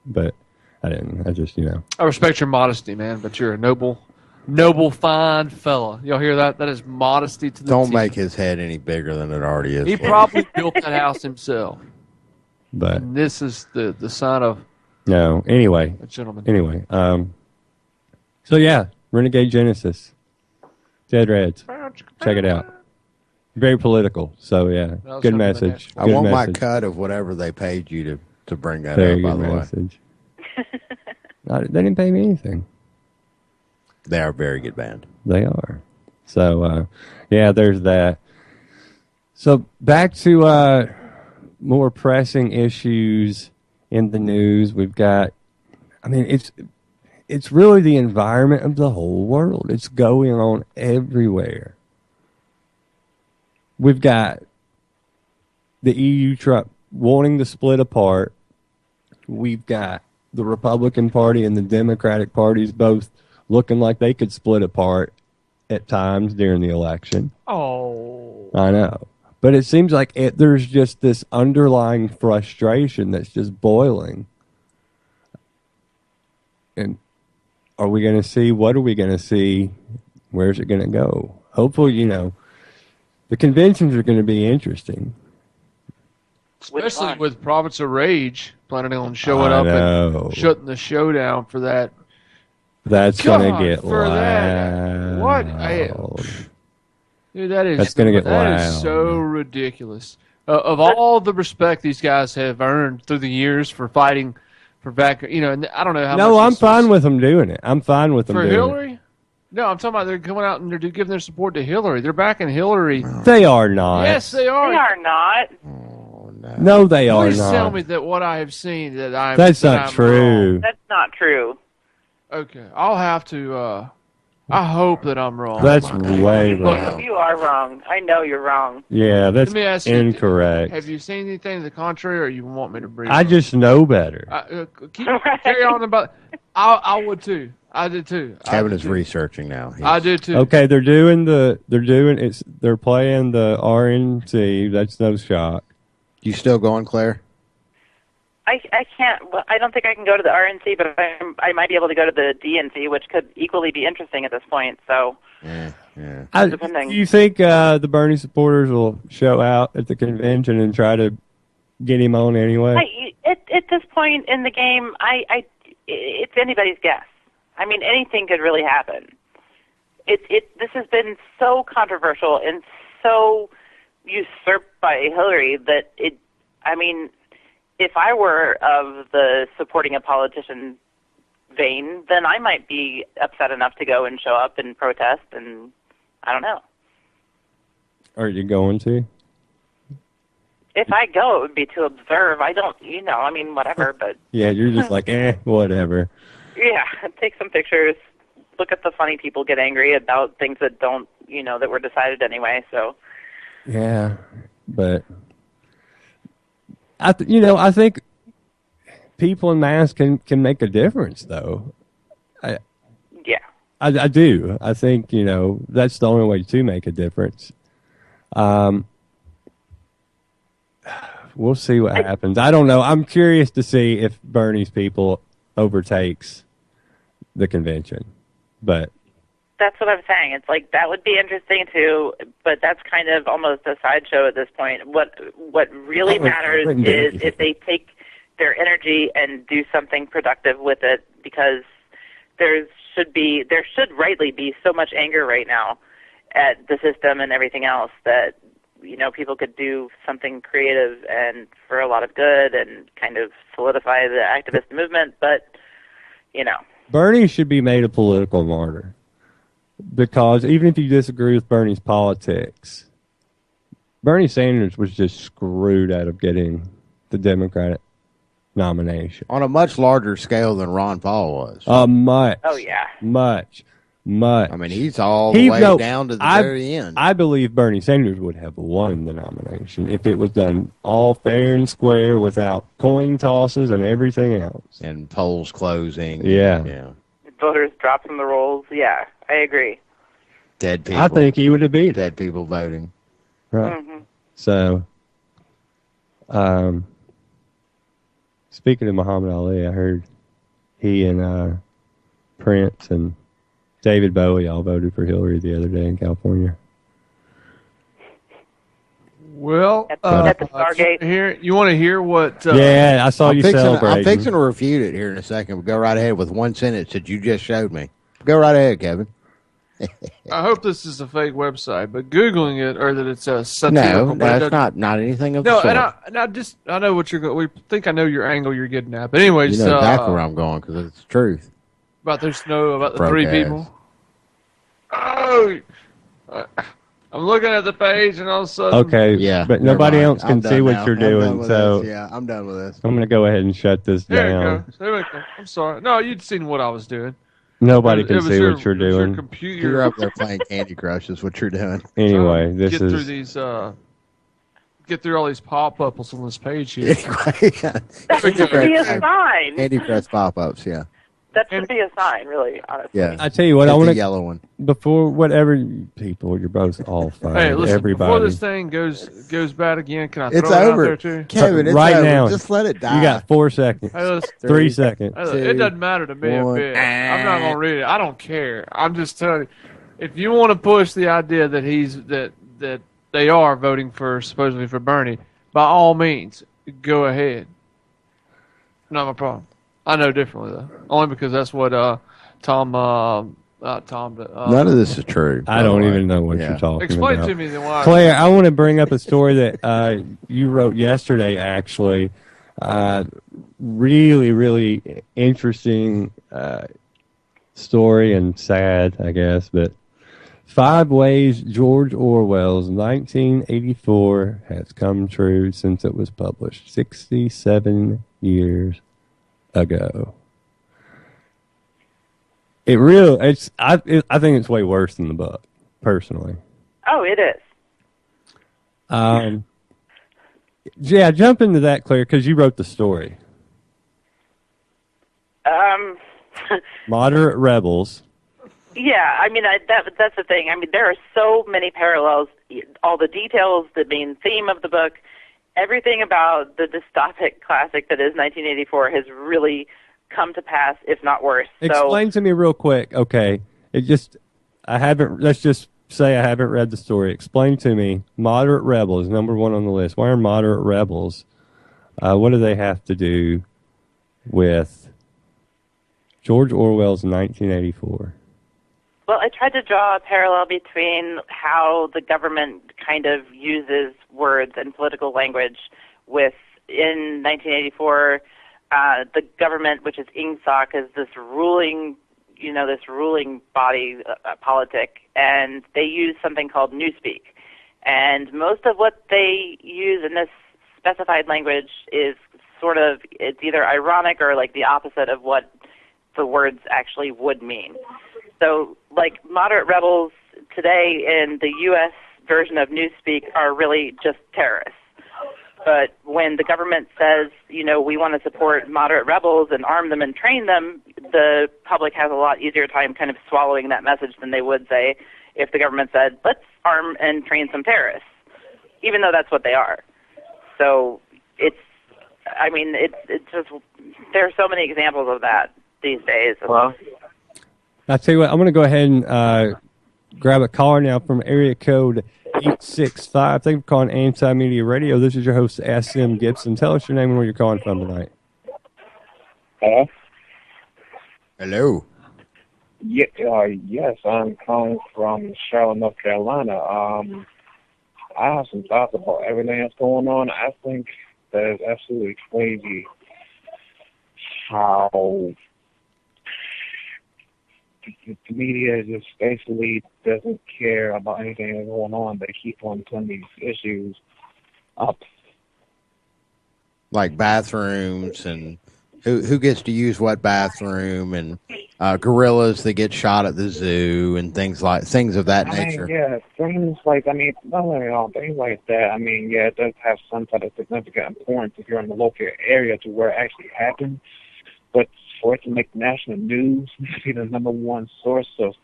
But I didn't. I just, I respect your modesty, man, but you're a noble, fine fella. Y'all hear that? That is modesty to the Don't teeth. make his head any bigger than it already is. He probably built that house himself. But and this is the sign of Anyway. a gentleman. Anyway. So yeah, Renegade Genesis, Dead Reds. Check it out. Very political. So yeah, good message. I want my cut of whatever they paid you to bring that Very up. By good the message. They didn't pay me anything. They are a very good band. They are. So there's that. So back to more pressing issues in the news. We've got I mean, it's really the environment of the whole world. It's going on everywhere. We've got the EU Trump wanting to split apart. We've got the Republican Party and the Democratic parties both looking like they could split apart at times during the election. Oh. I know. But it seems like there's just this underlying frustration that's just boiling. And are we going to see? What are we going to see? Where's it going to go? Hopefully, the conventions are going to be interesting. Especially with Province of Rage planning on showing up and shutting the show down for that. That's going to get loud. That. What? Dude, that's going to get loud. That is so ridiculous. Of all the respect these guys have earned through the years for fighting for back, and I don't know how much. No, I'm fine with them doing it. I'm fine with them for doing Hillary? it. No, I'm talking about they're coming out and they're giving their support to Hillary. They're backing Hillary. They are not. Yes, they are. They are not. No, they are Please not. tell me that what I have seen that I'm. That's not true. Wrong. That's not true. Okay, I'll have to. I hope that I'm wrong. That's way wrong. You are wrong. I know you're wrong. Yeah, that's Let me ask incorrect. Have you seen anything to the contrary, or you want me to bring? I just know better. Carry on about. I would too. I did too. Kevin is researching now. I did too. Okay, they're playing the RNC. That's no shock. You still going, Claire? I can't. Well, I don't think I can go to the RNC, but I might be able to go to the DNC, which could equally be interesting at this point. So, depending. You think the Bernie supporters will show out at the convention and try to get him on anyway? At this point in the game, it's anybody's guess. I mean, anything could really happen. This has been so controversial and so usurped by Hillary that if I were of the supporting a politician vein, then I might be upset enough to go and show up and protest, and I don't know. Are you going to? If I go, it would be to observe. I don't, whatever, but... Yeah, you're just like, whatever. Yeah, take some pictures, look at the funny people get angry about things that don't, that were decided anyway, so... Yeah, but... I think people in masks can make a difference, though. I do. I think, that's the only way to make a difference. We'll see what happens. I don't know. I'm curious to see if Bernie's people overtakes the convention. But that's what I'm saying. It's like that would be interesting too, but that's kind of almost a sideshow at this point. What really matters is if they take their energy and do something productive with it, because there should rightly be so much anger right now at the system and everything else that people could do something creative and for a lot of good and kind of solidify the activist movement, but Bernie should be made a political martyr. Because even if you disagree with Bernie's politics, Bernie Sanders was just screwed out of getting the Democratic nomination. On a much larger scale than Ron Paul was. Much. Oh, yeah. Much. I mean, he's all the way down to the very end. I believe Bernie Sanders would have won the nomination if it was done all fair and square without coin tosses and everything else. And polls closing. Yeah. Voters drop from the rolls. Yeah, I agree. Dead people. I think he would have beat dead people voting. Right. Mm-hmm. So, speaking of Muhammad Ali, I heard he and Prince and David Bowie all voted for Hillary the other day in California. Well, at the Stargate. You want to hear what? Yeah, I saw you celebrating. I'm fixing to refute it here in a second. We'll go right ahead with one sentence that you just showed me. Go right ahead, Kevin. I hope this is a fake website, but Googling it, or that it's a satirical. No, that's not anything of the sort. I know what you're going. We think I know your angle you're getting at, but anyways, you know exactly where I'm going because it's the truth. About the three people. Oh, I'm looking at the page, and all of a sudden, Okay, Yeah, but never nobody mind. else I'm can done see what now. you're I'm done doing, with so this. Yeah, I'm done with this. I'm going to go ahead and shut this there you down. go. There we go. I'm sorry. No, you'd seen what I was doing. Nobody It can was see your, what you're it was your doing. computer. You're up there playing Candy Crush is what you're doing. Anyway, Trying to this get through is these. Get through all these pop-ups on this page here. Anyway, That should be a sign. Candy Crush pop-ups, yeah. That should be a sign, really, honestly. Yeah. I tell you what, It's I want the to yellow one. before whatever people, you're both all fine. Hey, listen, everybody. before this thing goes bad again, can I throw It's it out over. there too? Kevin, it's right over. now, Just let it die. You got 4 seconds. Hey, listen, 3 seconds. Hey, it doesn't matter to me one. a bit. I'm not gonna read it. I don't care. I'm just telling you, if you want to push the idea that that they are voting for supposedly for Bernie, by all means, go ahead. Not my problem. I know differently though, only because that's what Tom. None of this is true. I don't even know what you're talking Explain about. to me then why. Claire, I want to bring up a story that you wrote yesterday, actually. Really, really interesting story and sad, I guess. But 5 ways George Orwell's 1984 has come true since it was published 67 years ago. I think it's way worse than the book, personally. Oh, it is. Yeah, jump into that, Claire, because you wrote the story. Moderate rebels. Yeah, I mean, that's the thing. I mean, there are so many parallels. All the details, the main theme of the book, everything about the dystopic classic that is 1984 has really come to pass, if not worse. Explain to me real quick. Okay, let's just say I haven't read the story. Explain to me. Moderate rebels, number 1 on the list. Why are moderate rebels? What do they have to do with George Orwell's 1984? Well, I tried to draw a parallel between how the government kind of uses words and political language with, in 1984, the government, which is INGSOC, is this ruling body politic, and they use something called newspeak. And most of what they use in this specified language is it's either ironic or like the opposite of what the words actually would mean. So, like, moderate rebels today in the U.S. version of newspeak are really just terrorists. But when the government says, we want to support moderate rebels and arm them and train them, the public has a lot easier time kind of swallowing that message than they would say if the government said, let's arm and train some terrorists, even though that's what they are. So it's just, there are so many examples of that these days. Well, I'll tell you what, I'm going to go ahead and grab a caller now from area code 865. Thank you for calling Anti-Media Radio. This is your host, SM Gibson. Tell us your name and where you're calling from tonight. Hello? Hello. Yeah, yes, I'm calling from Charlotte, North Carolina. I have some thoughts about everything that's going on. I think that is absolutely crazy how the media just basically doesn't care about anything that's going on. They keep on putting these issues up. Like bathrooms and who gets to use what bathroom and gorillas that get shot at the zoo and things of that nature. Yeah, things like, not only all things like that. It does have some sort of significant importance if you're in the local area to where it actually happened. But for it to make national news, be the number 1 source of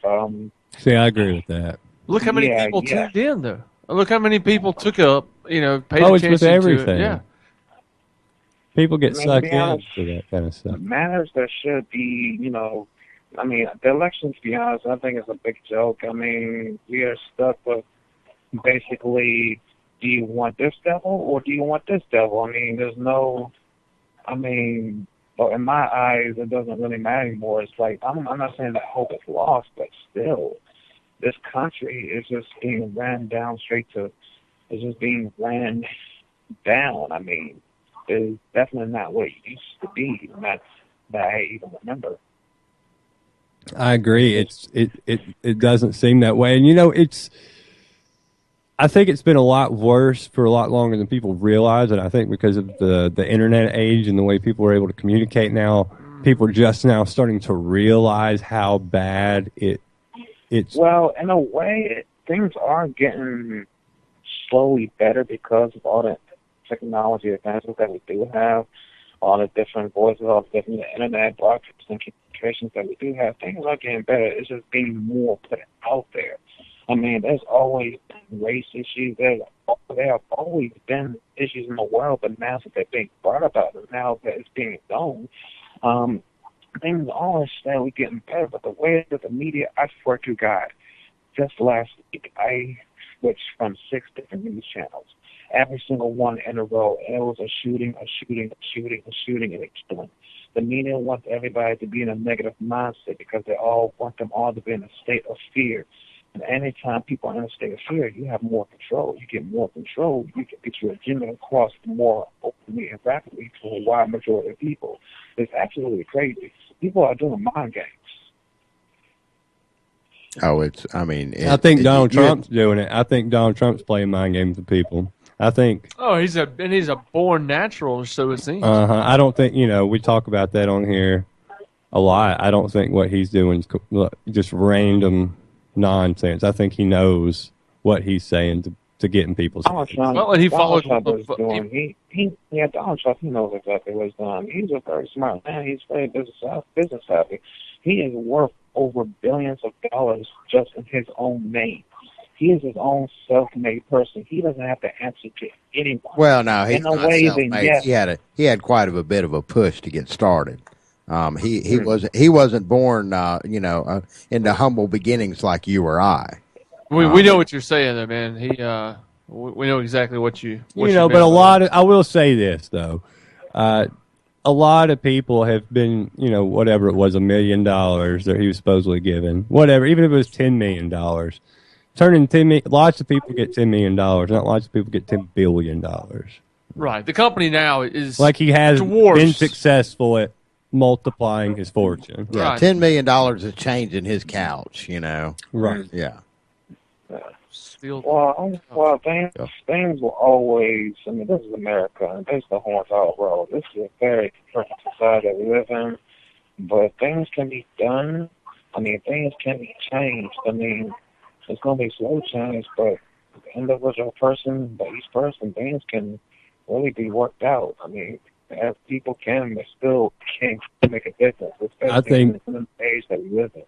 See, I agree with that. Look how many people tuned in, though. Look how many people took up, paid it's attention with everything. to it. Yeah. People get sucked honest, into that kind of stuff. Matters that should be, the election, to be honest, I think is a big joke. We are stuck with basically, do you want this devil or do you want this devil? There's no, well, in my eyes, it doesn't really matter anymore. It's like, I'm not saying that hope is lost, but still, this country is just being ran down it's just being ran down. It's definitely not what it used to be, that I even remember. I agree. It doesn't seem that way. And, I think it's been a lot worse for a lot longer than people realize, and I think because of the internet age and the way people are able to communicate now, people are just now starting to realize how bad it's. Well, in a way, things are getting slowly better because of all the technology advances that we do have, all the different voices, all the different internet broadcasts and communications that we do have. Things are getting better. It's just being more put out there. I mean, there's always been race issues. There have always been issues in the world, but now that they're being brought about, and now that it's being known, things are steadily getting better. But the way that the media, I swear to God, just last week, I switched from 6 different news channels. Every single one in a row, and it was a shooting, and a killing. The media wants everybody to be in a negative mindset because they all want them all to be in a state of fear. And anytime people are in a state of fear, you have more control. You get more control. You can get your agenda across more openly and rapidly to a wide majority of people. It's absolutely crazy. People are doing mind games. Oh, I think Donald Trump's doing it. I think Donald Trump's playing mind games with people. I think. Oh, he's a born natural, so it seems. I don't think we talk about that on here a lot. I don't think what he's doing is just random nonsense. I think he knows what he's saying to get in people's heads. Well, and he followed. Donald Trump, he knows exactly what he's doing. He's a very smart man. He's very business savvy. He is worth over billions of dollars just in his own name. He is his own self-made person. He doesn't have to answer to anyone. Well, no, he's not self-made. Yes. He had quite a bit of a push to get started. He wasn't born into humble beginnings like you or I. We know what you're saying, though, man. We know exactly what you. But a lot of, I will say this though, a lot of people have been, whatever it was, $1 million that he was supposedly given, whatever, even if it was $10 million. Turning lots of people get $10 million. Not lots of people get $10 billion. Right. The company now is like he has been successful at multiplying his fortune. Yeah, $10 million is changing his couch. Right. Yeah. Well, things will always. I mean, this is America, and this is the horizontal world. This is a very different society that we live in. But things can be done. I mean, things can be changed. I mean, it's going to be slow change, but the individual person, by each person, things can really be worked out. I mean, as people can, they still can't make a difference, especially in the age that we live in.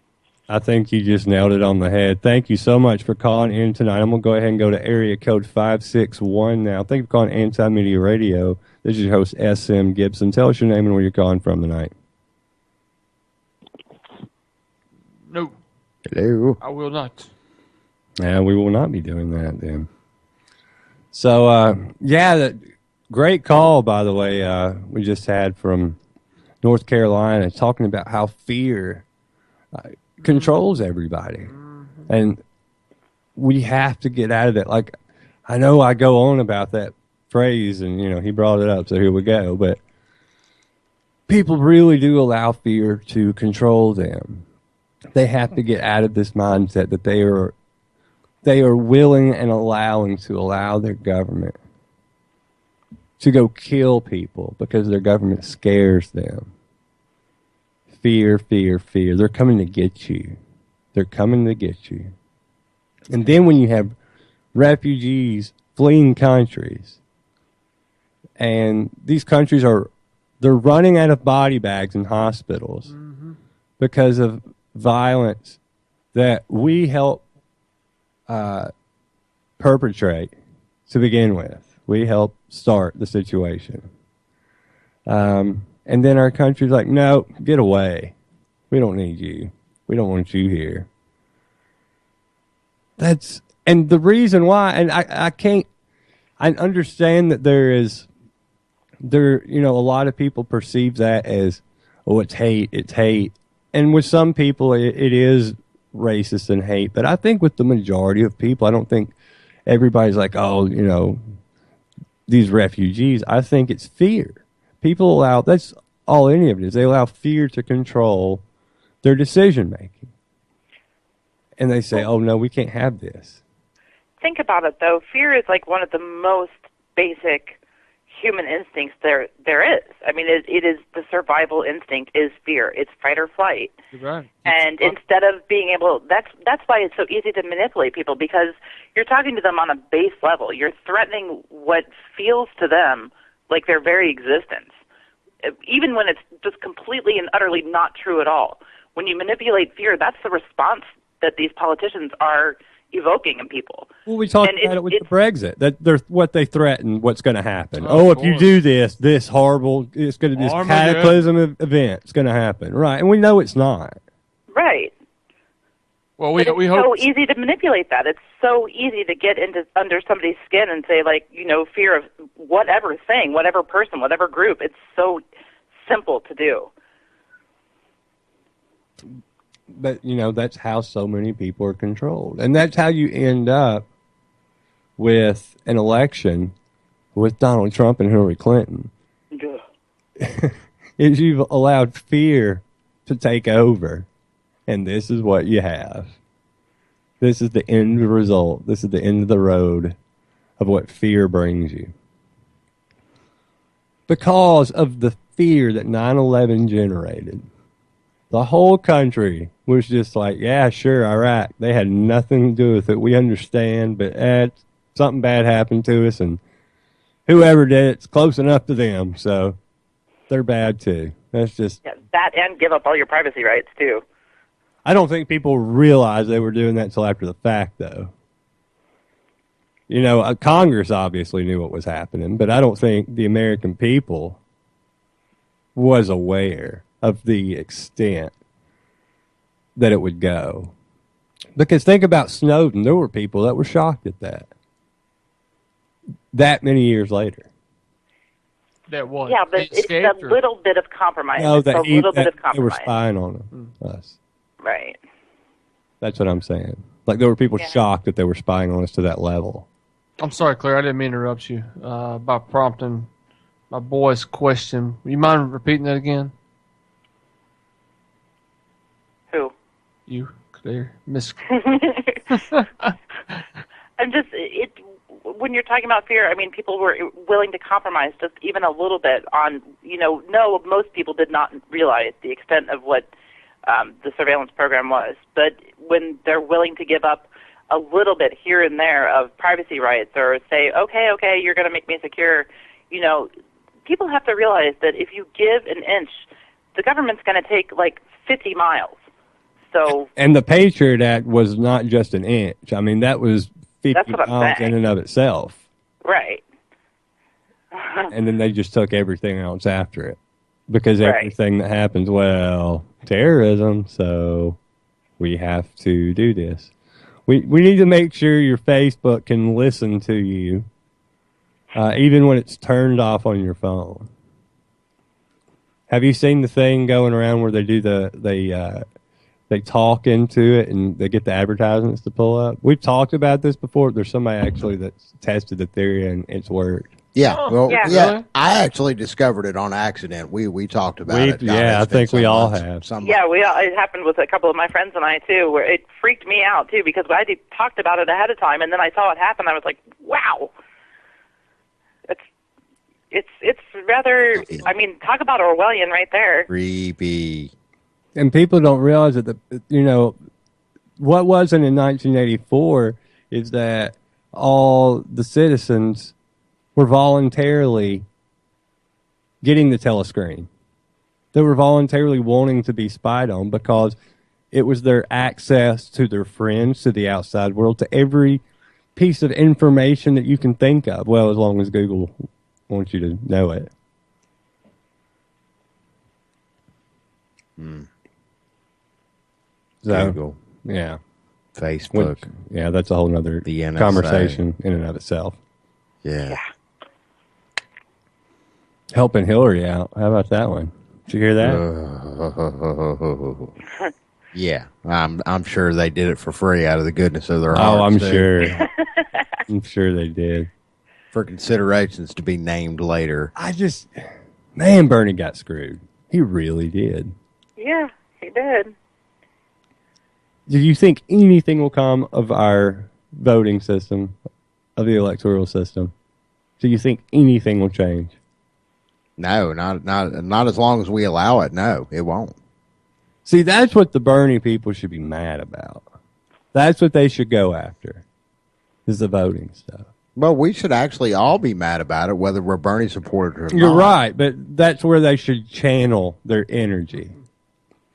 I think you just nailed it on the head. Thank you so much for calling in tonight. I'm going to go ahead and go to area code 561 now. Thank you for calling Anti-Media Radio. This is your host, SM Gibson. Tell us your name and where you're calling from tonight. No. Hello. I will not. Yeah, we will not be doing that then. So, great call, by the way, we just had from North Carolina talking about how fear controls everybody. And we have to get out of that. Like, I know I go on about that phrase and, he brought it up, so here we go. But people really do allow fear to control them. They have to get out of this mindset that they are willing and allowing to allow their government to go kill people because their government scares them. Fear, fear, fear. They're coming to get you. They're coming to get you. And then when you have refugees fleeing countries, and these countries they're running out of body bags in hospitals because of violence that we help perpetrate to begin with. We help start the situation. And then our country's like, no, get away. We don't need you. We don't want you here. And the reason why, and I understand that a lot of people perceive that as, oh, it's hate. And with some people, it is racist and hate. But I think with the majority of people, I don't think everybody's like, oh, these refugees. I think it's fear. People that's all any of it is. They allow fear to control their decision making. And they say, oh, no, we can't have this. think about it, though, fear is like one of the most basic human instincts there is. I mean, it is the survival instinct is fear. It's fight or flight. Right. And instead of being able, that's why it's so easy to manipulate people, because you're talking to them on a base level. You're threatening what feels to them like their very existence, even when it's just completely and utterly not true at all. When you manipulate fear, that's the response that these politicians are evoking in people. Well, we talked about it with the Brexit. That they're what they threaten, what's going to happen. If you do this horrible, it's going to this cataclysm event. It's going to happen, right? And we know it's not. Right. Well, we hope. It's so easy to manipulate that. It's so easy to get under somebody's skin and say, like, fear of whatever thing, whatever person, whatever group. It's so simple to do. But, that's how so many people are controlled. And that's how you end up with an election with Donald Trump and Hillary Clinton. Yeah. Is you've allowed fear to take over. And this is what you have. This is the end result. This is the end of the road of what fear brings you. Because of the fear that 9/11 generated, the whole country was just like, yeah, sure, Iraq. They had nothing to do with it. We understand, but something bad happened to us, and whoever did it's close enough to them, so they're bad too. That's just... Yeah, that and give up all your privacy rights, too. I don't think people realized they were doing that until after the fact, though. Congress obviously knew what was happening, but I don't think the American people was aware of the extent that it would go. Because think about Snowden. There were people that were shocked at that many years later. That was. Yeah, but it's a little bit of compromise. No, it's a little bit of compromise. They were spying on us. Right. That's what I'm saying. Like, there were people shocked that they were spying on us to that level. I'm sorry, Claire. I didn't mean to interrupt you by prompting my boy's question. You mind repeating that again? Who? You, Claire. Miss. I'm just... When you're talking about fear, I mean, people were willing to compromise just even a little bit on, no, most people did not realize the extent of what the surveillance program was. But when they're willing to give up a little bit here and there of privacy rights or say, okay, you're going to make me secure, people have to realize that if you give an inch, the government's going to take like 50 miles. So, and the Patriot Act was not just an inch. I mean, that was 50 miles in and of itself. Right. And then they just took everything else after it. Because everything that happens, terrorism, so we have to do this. We need to make sure your Facebook can listen to you, even when it's turned off on your phone. Have you seen the thing going around where they do they talk into it and they get the advertisements to pull up? We've talked about this before. There's somebody actually that's tested the theory and it's worked. Yeah, really? I actually discovered it on accident. We talked about it. Yeah, I think we all have. It happened with a couple of my friends and I too, where it freaked me out too because I talked about it ahead of time, and then I saw it happen. I was like, wow, it's rather. I mean, talk about Orwellian right there. Creepy. And people don't realize that what wasn't in 1984 is that all the citizens were voluntarily getting the telescreen. They were voluntarily wanting to be spied on because it was their access to their friends, to the outside world, to every piece of information that you can think of. Well, as long as Google wants you to know it. So, Google. Yeah. Facebook. That's a whole nother conversation in and of itself. Yeah. Helping Hillary out. How about that one? Did you hear that? Yeah. I'm sure they did it for free out of the goodness of their hearts. Oh, I'm sure. I'm sure they did. For considerations to be named later. Bernie got screwed. He really did. Yeah, he did. Do you think anything will come of our voting system, of the electoral system. Do you think anything will change? No, not as long as we allow it. No, it won't. See, that's what the Bernie people should be mad about. That's what they should go after, is the voting stuff. Well, we should actually all be mad about it, whether we're Bernie supporters or not. You're right, but that's where they should channel their energy,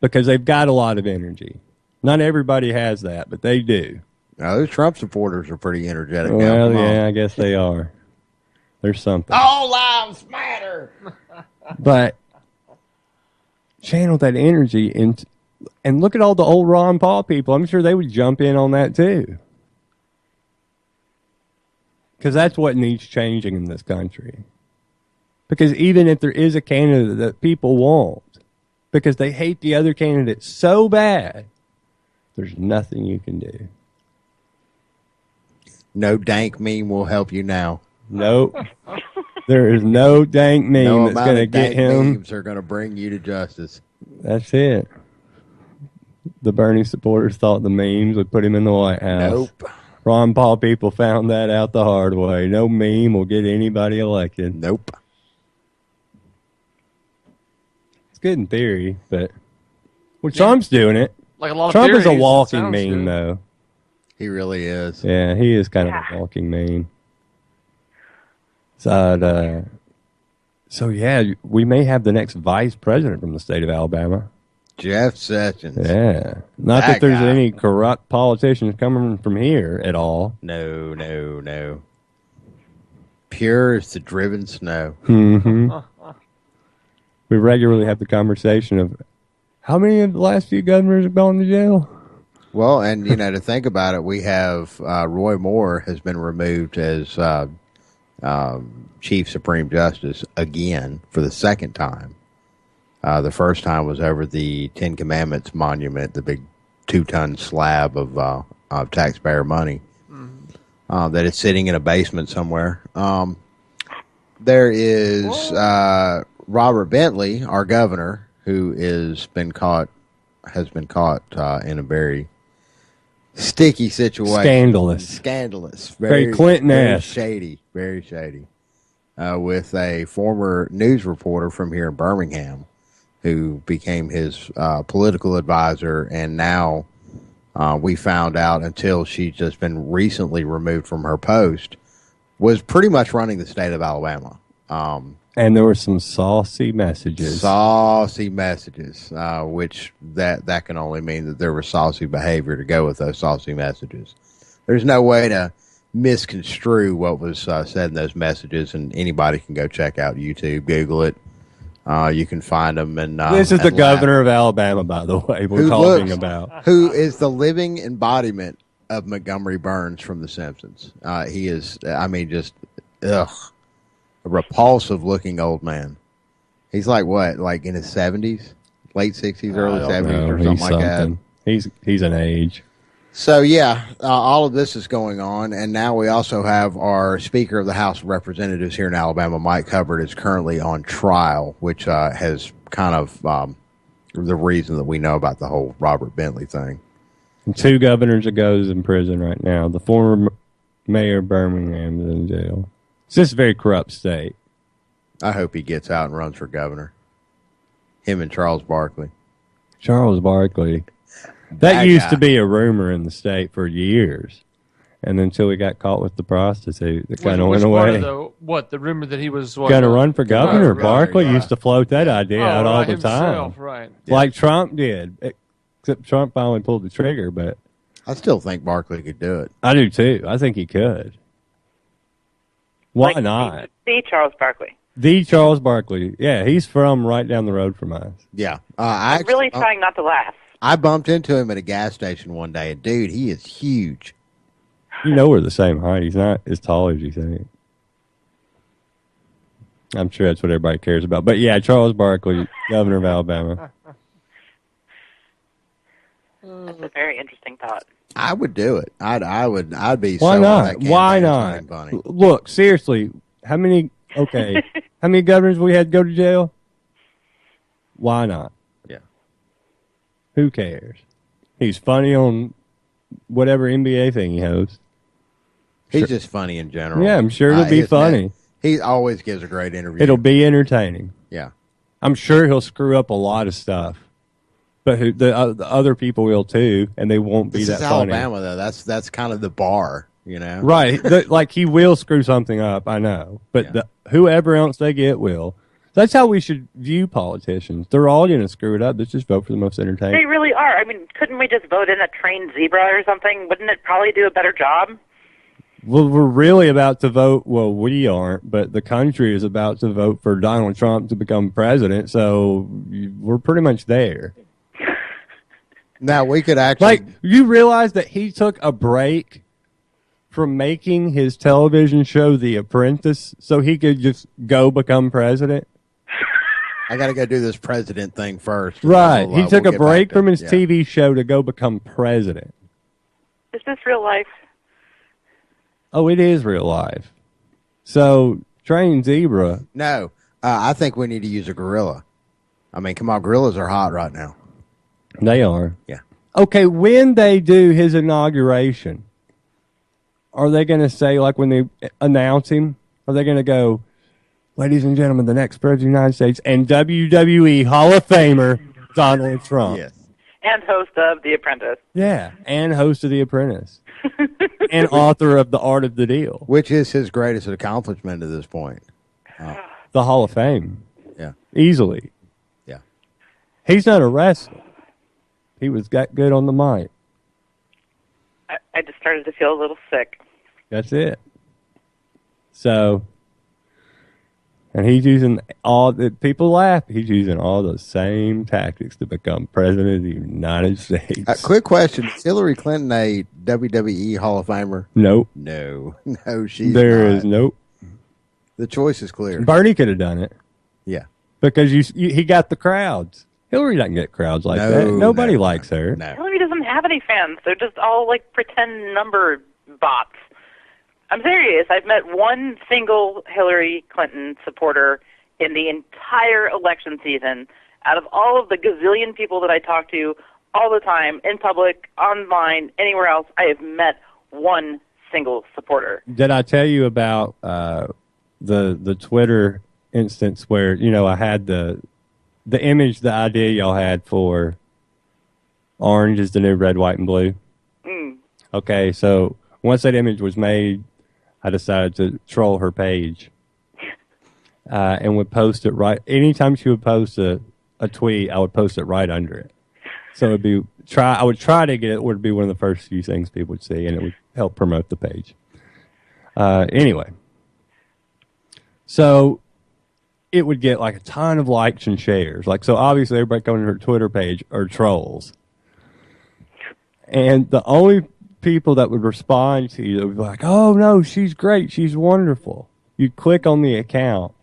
because they've got a lot of energy. Not everybody has that, but they do. Now, those Trump supporters are pretty energetic now. Well, yeah, I guess they are. There's something. All lives matter. But channel that energy into, and look at all the old Ron Paul people. I'm sure they would jump in on that too. Because that's what needs changing in this country. Because even if there is a candidate that people want, because they hate the other candidate so bad, there's nothing you can do. No dank meme will help you now. Nope. There is no dank meme that's going to get him. Memes are going to bring you to justice. That's it. The Bernie supporters thought the memes would put him in the White House. Nope. Ron Paul people found that out the hard way. No meme will get anybody elected. Nope. It's good in theory, but Trump's doing it. Like a lot of Trump is a theories, walking meme, though. He really is. Yeah, he is kind of a walking meme. So yeah, we may have the next vice president from the state of Alabama. Jeff Sessions. Yeah. Not that there's any corrupt politicians coming from here at all. No. Pure as the driven snow. Mm-hmm. We regularly have the conversation of how many of the last few governors have gone to jail? Well, and, to think about it, we have Roy Moore has been removed as Chief Supreme Justice again for the second time. The first time was over the Ten Commandments monument, the big 2-ton slab of taxpayer money that is sitting in a basement somewhere. There is Robert Bentley, our governor, who has been caught in a very sticky situation. Scandalous. Very Clinton-esque. Very shady. With a former news reporter from here in Birmingham who became his political advisor, and now we found out, until she's just been recently removed from her post, was pretty much running the state of Alabama. And there were some saucy messages. Which that can only mean that there was saucy behavior to go with those saucy messages. There's no way to misconstrue what was said in those messages, and anybody can go check out YouTube, Google it. You can find them. And this is the governor of Alabama, by the way, we're talking about. Who is the living embodiment of Montgomery Burns from The Simpsons. He is, a repulsive-looking old man. He's like what, like in his 70s? Late 60s, early 70s, or something like that? He's an age. So, yeah, all of this is going on, and now we also have our Speaker of the House of Representatives here in Alabama, Mike Hubbard, is currently on trial, which has kind of the reason that we know about the whole Robert Bentley thing. And 2 governors ago is in prison right now. The former mayor of Birmingham is in jail. It's just a very corrupt state. I hope he gets out and runs for governor. Him and Charles Barkley. Charles Barkley. That used to be a rumor in the state for years. And until we got caught with the prostitute, it kind of went away. The rumor that he was going to run for governor? Barkley used to float that idea out all the time. Right. Like Trump did. Except Trump finally pulled the trigger, but I still think Barkley could do it. I do too. I think he could. Why not? The Charles Barkley. The Charles Barkley. Yeah, he's from right down the road from us. Yeah. I'm really trying not to laugh. I bumped into him at a gas station one day, and dude, he is huge. You know we're the same height. He's not as tall as you think. I'm sure that's what everybody cares about. But yeah, Charles Barkley, governor of Alabama. That's a very interesting thought. I would do it. I'd be. Why so not? Why not? Look, seriously, how many governors we had go to jail? Why not? Yeah. Who cares? He's funny on whatever NBA thing he hosts. He's just funny in general. Yeah, I'm sure it'll be funny. He always gives a great interview. It'll be entertaining. Yeah. I'm sure he'll screw up a lot of stuff. But the other people will too, and they won't be that funny. This is Alabama, though. That's kind of the bar, you know? Right. Like, he will screw something up, I know. But whoever else they get will. That's how we should view politicians. They're all going to screw it up. Let's just vote for the most entertaining. They really are. I mean, couldn't we just vote in a trained zebra or something? Wouldn't it probably do a better job? Well, we're really about to vote. Well, we aren't, but the country is about to vote for Donald Trump to become president. So we're pretty much there. Now, we could actually... Like, you realize that he took a break from making his television show The Apprentice so he could just go become president? I got to go do this president thing first. Right. He took a break from his TV show to go become president. Is this real life? Oh, it is real life. So, train zebra. No. I think we need to use a gorilla. I mean, come on, gorillas are hot right now. They are. Yeah. Okay, when they do his inauguration, are they going to say, like when they announce him, are they going to go, ladies and gentlemen, the next president of the United States and WWE Hall of Famer, Donald Trump? Yes. And host of The Apprentice. Yeah, and host of The Apprentice. And author of The Art of the Deal. Which is his greatest accomplishment at this point. The Hall of Fame. Yeah. Easily. Yeah. He's not a wrestler. He was got good on the mic. I just started to feel a little sick. That's it. So, and he's using all the people laugh. He's using all the same tactics to become president of the United States. Quick question: is Hillary Clinton a WWE Hall of Famer? Nope. No, she's there not. is nope. The choice is clear. Bernie could have done it. Yeah, because he got the crowds. Hillary doesn't get crowds like that. Nobody likes her. No. Hillary doesn't have any fans. They're just all like pretend number bots. I'm serious. I've met one single Hillary Clinton supporter in the entire election season. Out of all of the gazillion people that I talk to all the time, in public, online, anywhere else, I have met one single supporter. Did I tell you about the Twitter instance where, you know, I had the image, the idea y'all had for orange is the new red, white, and blue? Mm. Okay, so once that image was made, I decided to troll her page and would post it right. Anytime she would post a tweet, I would post it right under it. So it'd be I would try to get it would be one of the first few things people would see, and it would help promote the page. Anyway, so it would get like a ton of likes and shares. Like, so obviously everybody coming to her Twitter page are trolls. And the only people that would respond to you would be like, oh no, she's great, she's wonderful. You'd click on the account.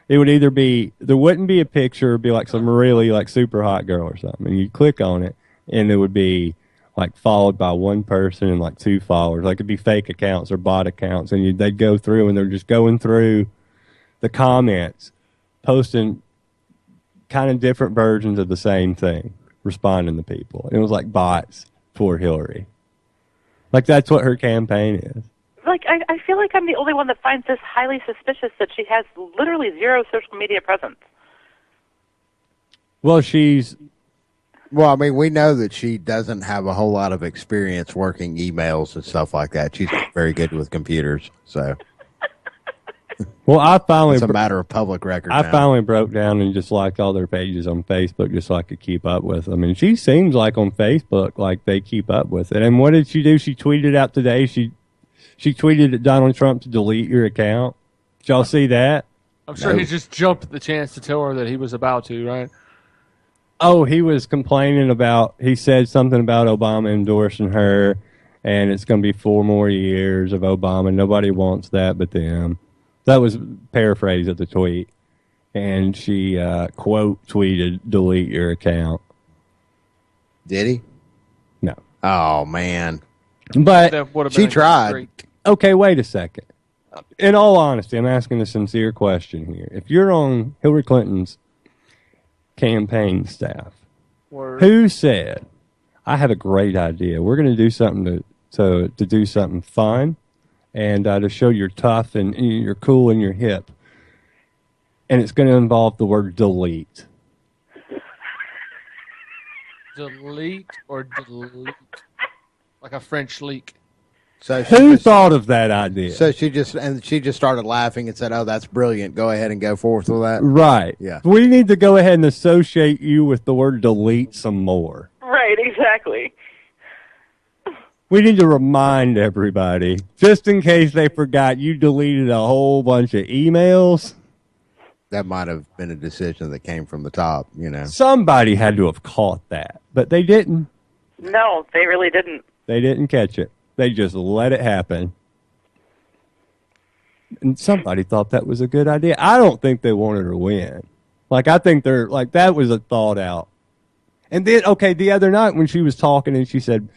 It would either be, there wouldn't be a picture, it'd be like some really like super hot girl or something. And you'd click on it and it would be like followed by one person and like 2 followers. Like it'd be fake accounts or bot accounts. And they'd go through and they're just going through the comments, posting kind of different versions of the same thing, responding to people. And it was like bots for Hillary. Like, that's what her campaign is. Like, I feel like I'm the only one that finds this highly suspicious that she has literally zero social media presence. Well, Well, I mean, we know that she doesn't have a whole lot of experience working emails and stuff like that. She's very good with computers, so. Well, it's a matter of public record. I finally broke down and just liked all their pages on Facebook just so I could keep up with them. I mean, she seems like on Facebook, like they keep up with it. And what did she do? She tweeted out today. She tweeted at Donald Trump to delete your account. Did y'all see that? I'm sure he just jumped at the chance to tell her that he was about to, right? Oh, he was complaining he said something about Obama endorsing her, and it's going to be 4 more years of Obama. Nobody wants that but them. That was paraphrase of the tweet. And she, quote, tweeted, delete your account. Did he? No. Oh, man. But she tried. Okay, wait a second. In all honesty, I'm asking a sincere question here. If you're on Hillary Clinton's campaign staff, who said, I have a great idea. We're going to do something to do something fun and to show you're tough and you're cool and you're hip. And it's going to involve the word delete. Delete or delete? Like a French leak. So who thought of that idea? So she just started laughing and said, "Oh, that's brilliant. Go ahead and go forth with that." Right. Yeah. We need to go ahead and associate you with the word delete some more. Right, exactly. We need to remind everybody, just in case they forgot, you deleted a whole bunch of emails. That might have been a decision that came from the top, you know. Somebody had to have caught that, but they didn't. No, they really didn't. They didn't catch it. They just let it happen. And somebody thought that was a good idea. I don't think they wanted her to win. Like, I think that was a thought out. And then, okay, the other night when she was talking and she said,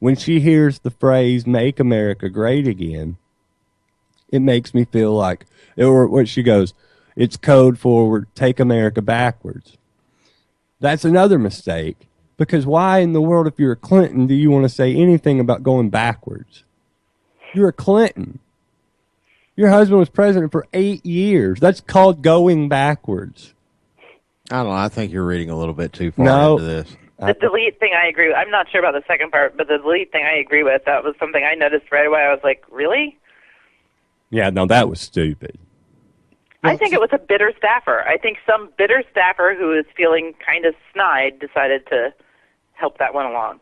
when she hears the phrase, "Make America Great Again," it makes me feel like, or what she goes, it's code for take America backwards. That's another mistake. Because why in the world, if you're a Clinton, do you want to say anything about going backwards? You're a Clinton. Your husband was president for 8 years. That's called going backwards. I don't know. I think you're reading a little bit too far into this. The delete thing I agree with. I'm not sure about the second part, but the delete thing I agree with. That was something I noticed right away. I was like, really? Yeah, no, that was stupid. I think it was a bitter staffer. I think some bitter staffer who was feeling kind of snide decided to help that one along.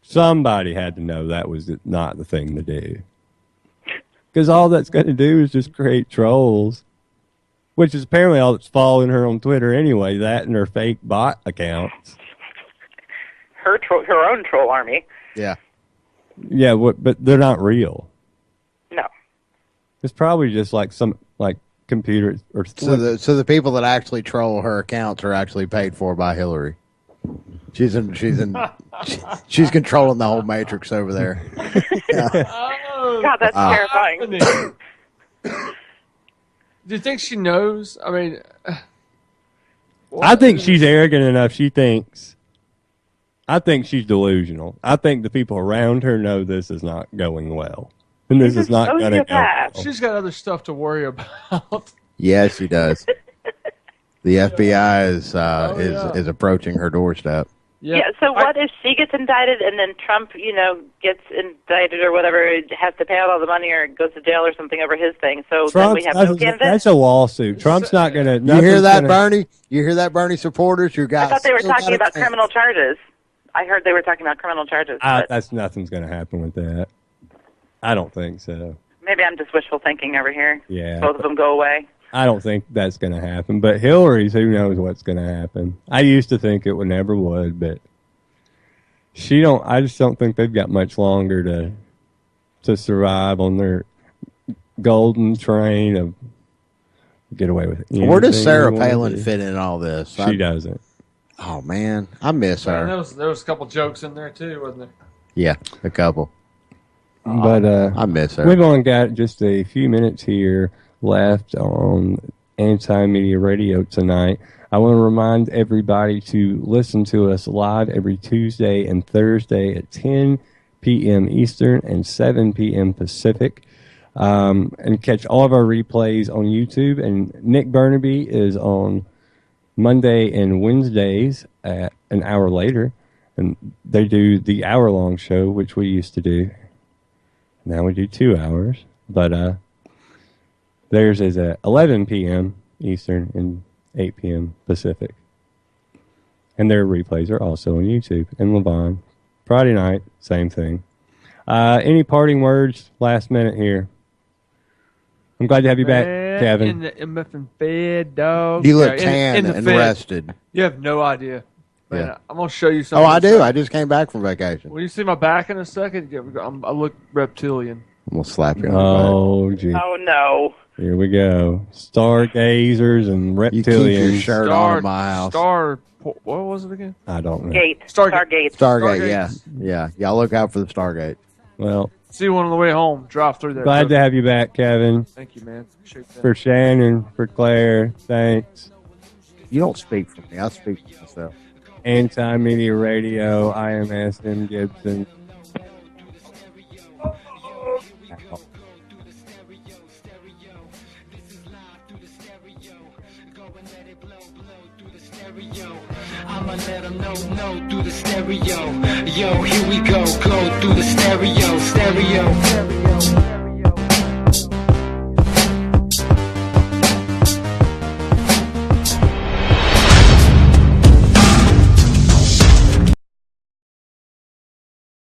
Somebody had to know that was not the thing to do. Because all that's going to do is just create trolls, which is apparently all that's following her on Twitter anyway, that and her fake bot accounts. Her own troll army. Yeah. Yeah, but they're not real. No. It's probably just like some computer or so the people that actually troll her accounts are actually paid for by Hillary. She's controlling the whole matrix over there. God, that's terrifying. Do you think she knows? I mean, I think she's arrogant enough. I think she's delusional. I think the people around her know this is not going well. And this is not going to go well. She's got other stuff to worry about. Yes, she does. The FBI is approaching her doorstep. Yeah, so what if she gets indicted and then Trump, gets indicted or whatever, has to pay out all the money or goes to jail or something over his thing? So then we have no candidate? That's a lawsuit. Trump's not going to... You hear that, Bernie? You hear that, Bernie supporters? You guys. I thought they were talking about criminal charges. I heard they were talking about criminal charges. Nothing's going to happen with that. I don't think so. Maybe I'm just wishful thinking over here. Yeah. Both of them go away. I don't think that's going to happen. But Hillary's, who knows what's going to happen. I used to think it never would, but I just don't think they've got much longer to survive on their golden train of get away with it. Where does Sarah Palin fit in all this? She doesn't. Oh, man. I miss her. There was a couple jokes in there, too, wasn't there? Yeah, a couple. But I miss her. We've only got just a few minutes here left on Anti-Media Radio tonight. I want to remind everybody to listen to us live every Tuesday and Thursday at 10 p.m. Eastern and 7 p.m. Pacific. And catch all of our replays on YouTube. And Nick Burnaby is on Monday and Wednesdays at an hour later. And they do the hour-long show, which we used to do. Now we do 2 hours. But theirs is at 11 p.m. Eastern and 8 p.m. Pacific. And their replays are also on YouTube. And Levon, Friday night, same thing. Any parting words last minute here? I'm glad to have you back, Kevin. In the MF bed, dog. You look tan and rested. You have no idea. Man, Yeah. I'm going to show you something. Oh, I do. I just came back from vacation. Will you see my back in a second? I look reptilian. I'm going to slap you on Oh, gee. Oh, no. Here we go. Stargazers and reptilians. You keep your shirt on in my house. What was it again? I don't know. Stargate. Stargate, yeah. Yeah. Y'all look out for the Stargate. Well, see one on the way home. Drive through there. glad to have you back, Kevin. Thank you, man. Appreciate that. For Shannon, for Claire, thanks. You don't speak for me. I speak for myself. Anti-Media Radio, I am S.M. Gibson. I'ma let them know through the stereo. Yo, here we go through the stereo.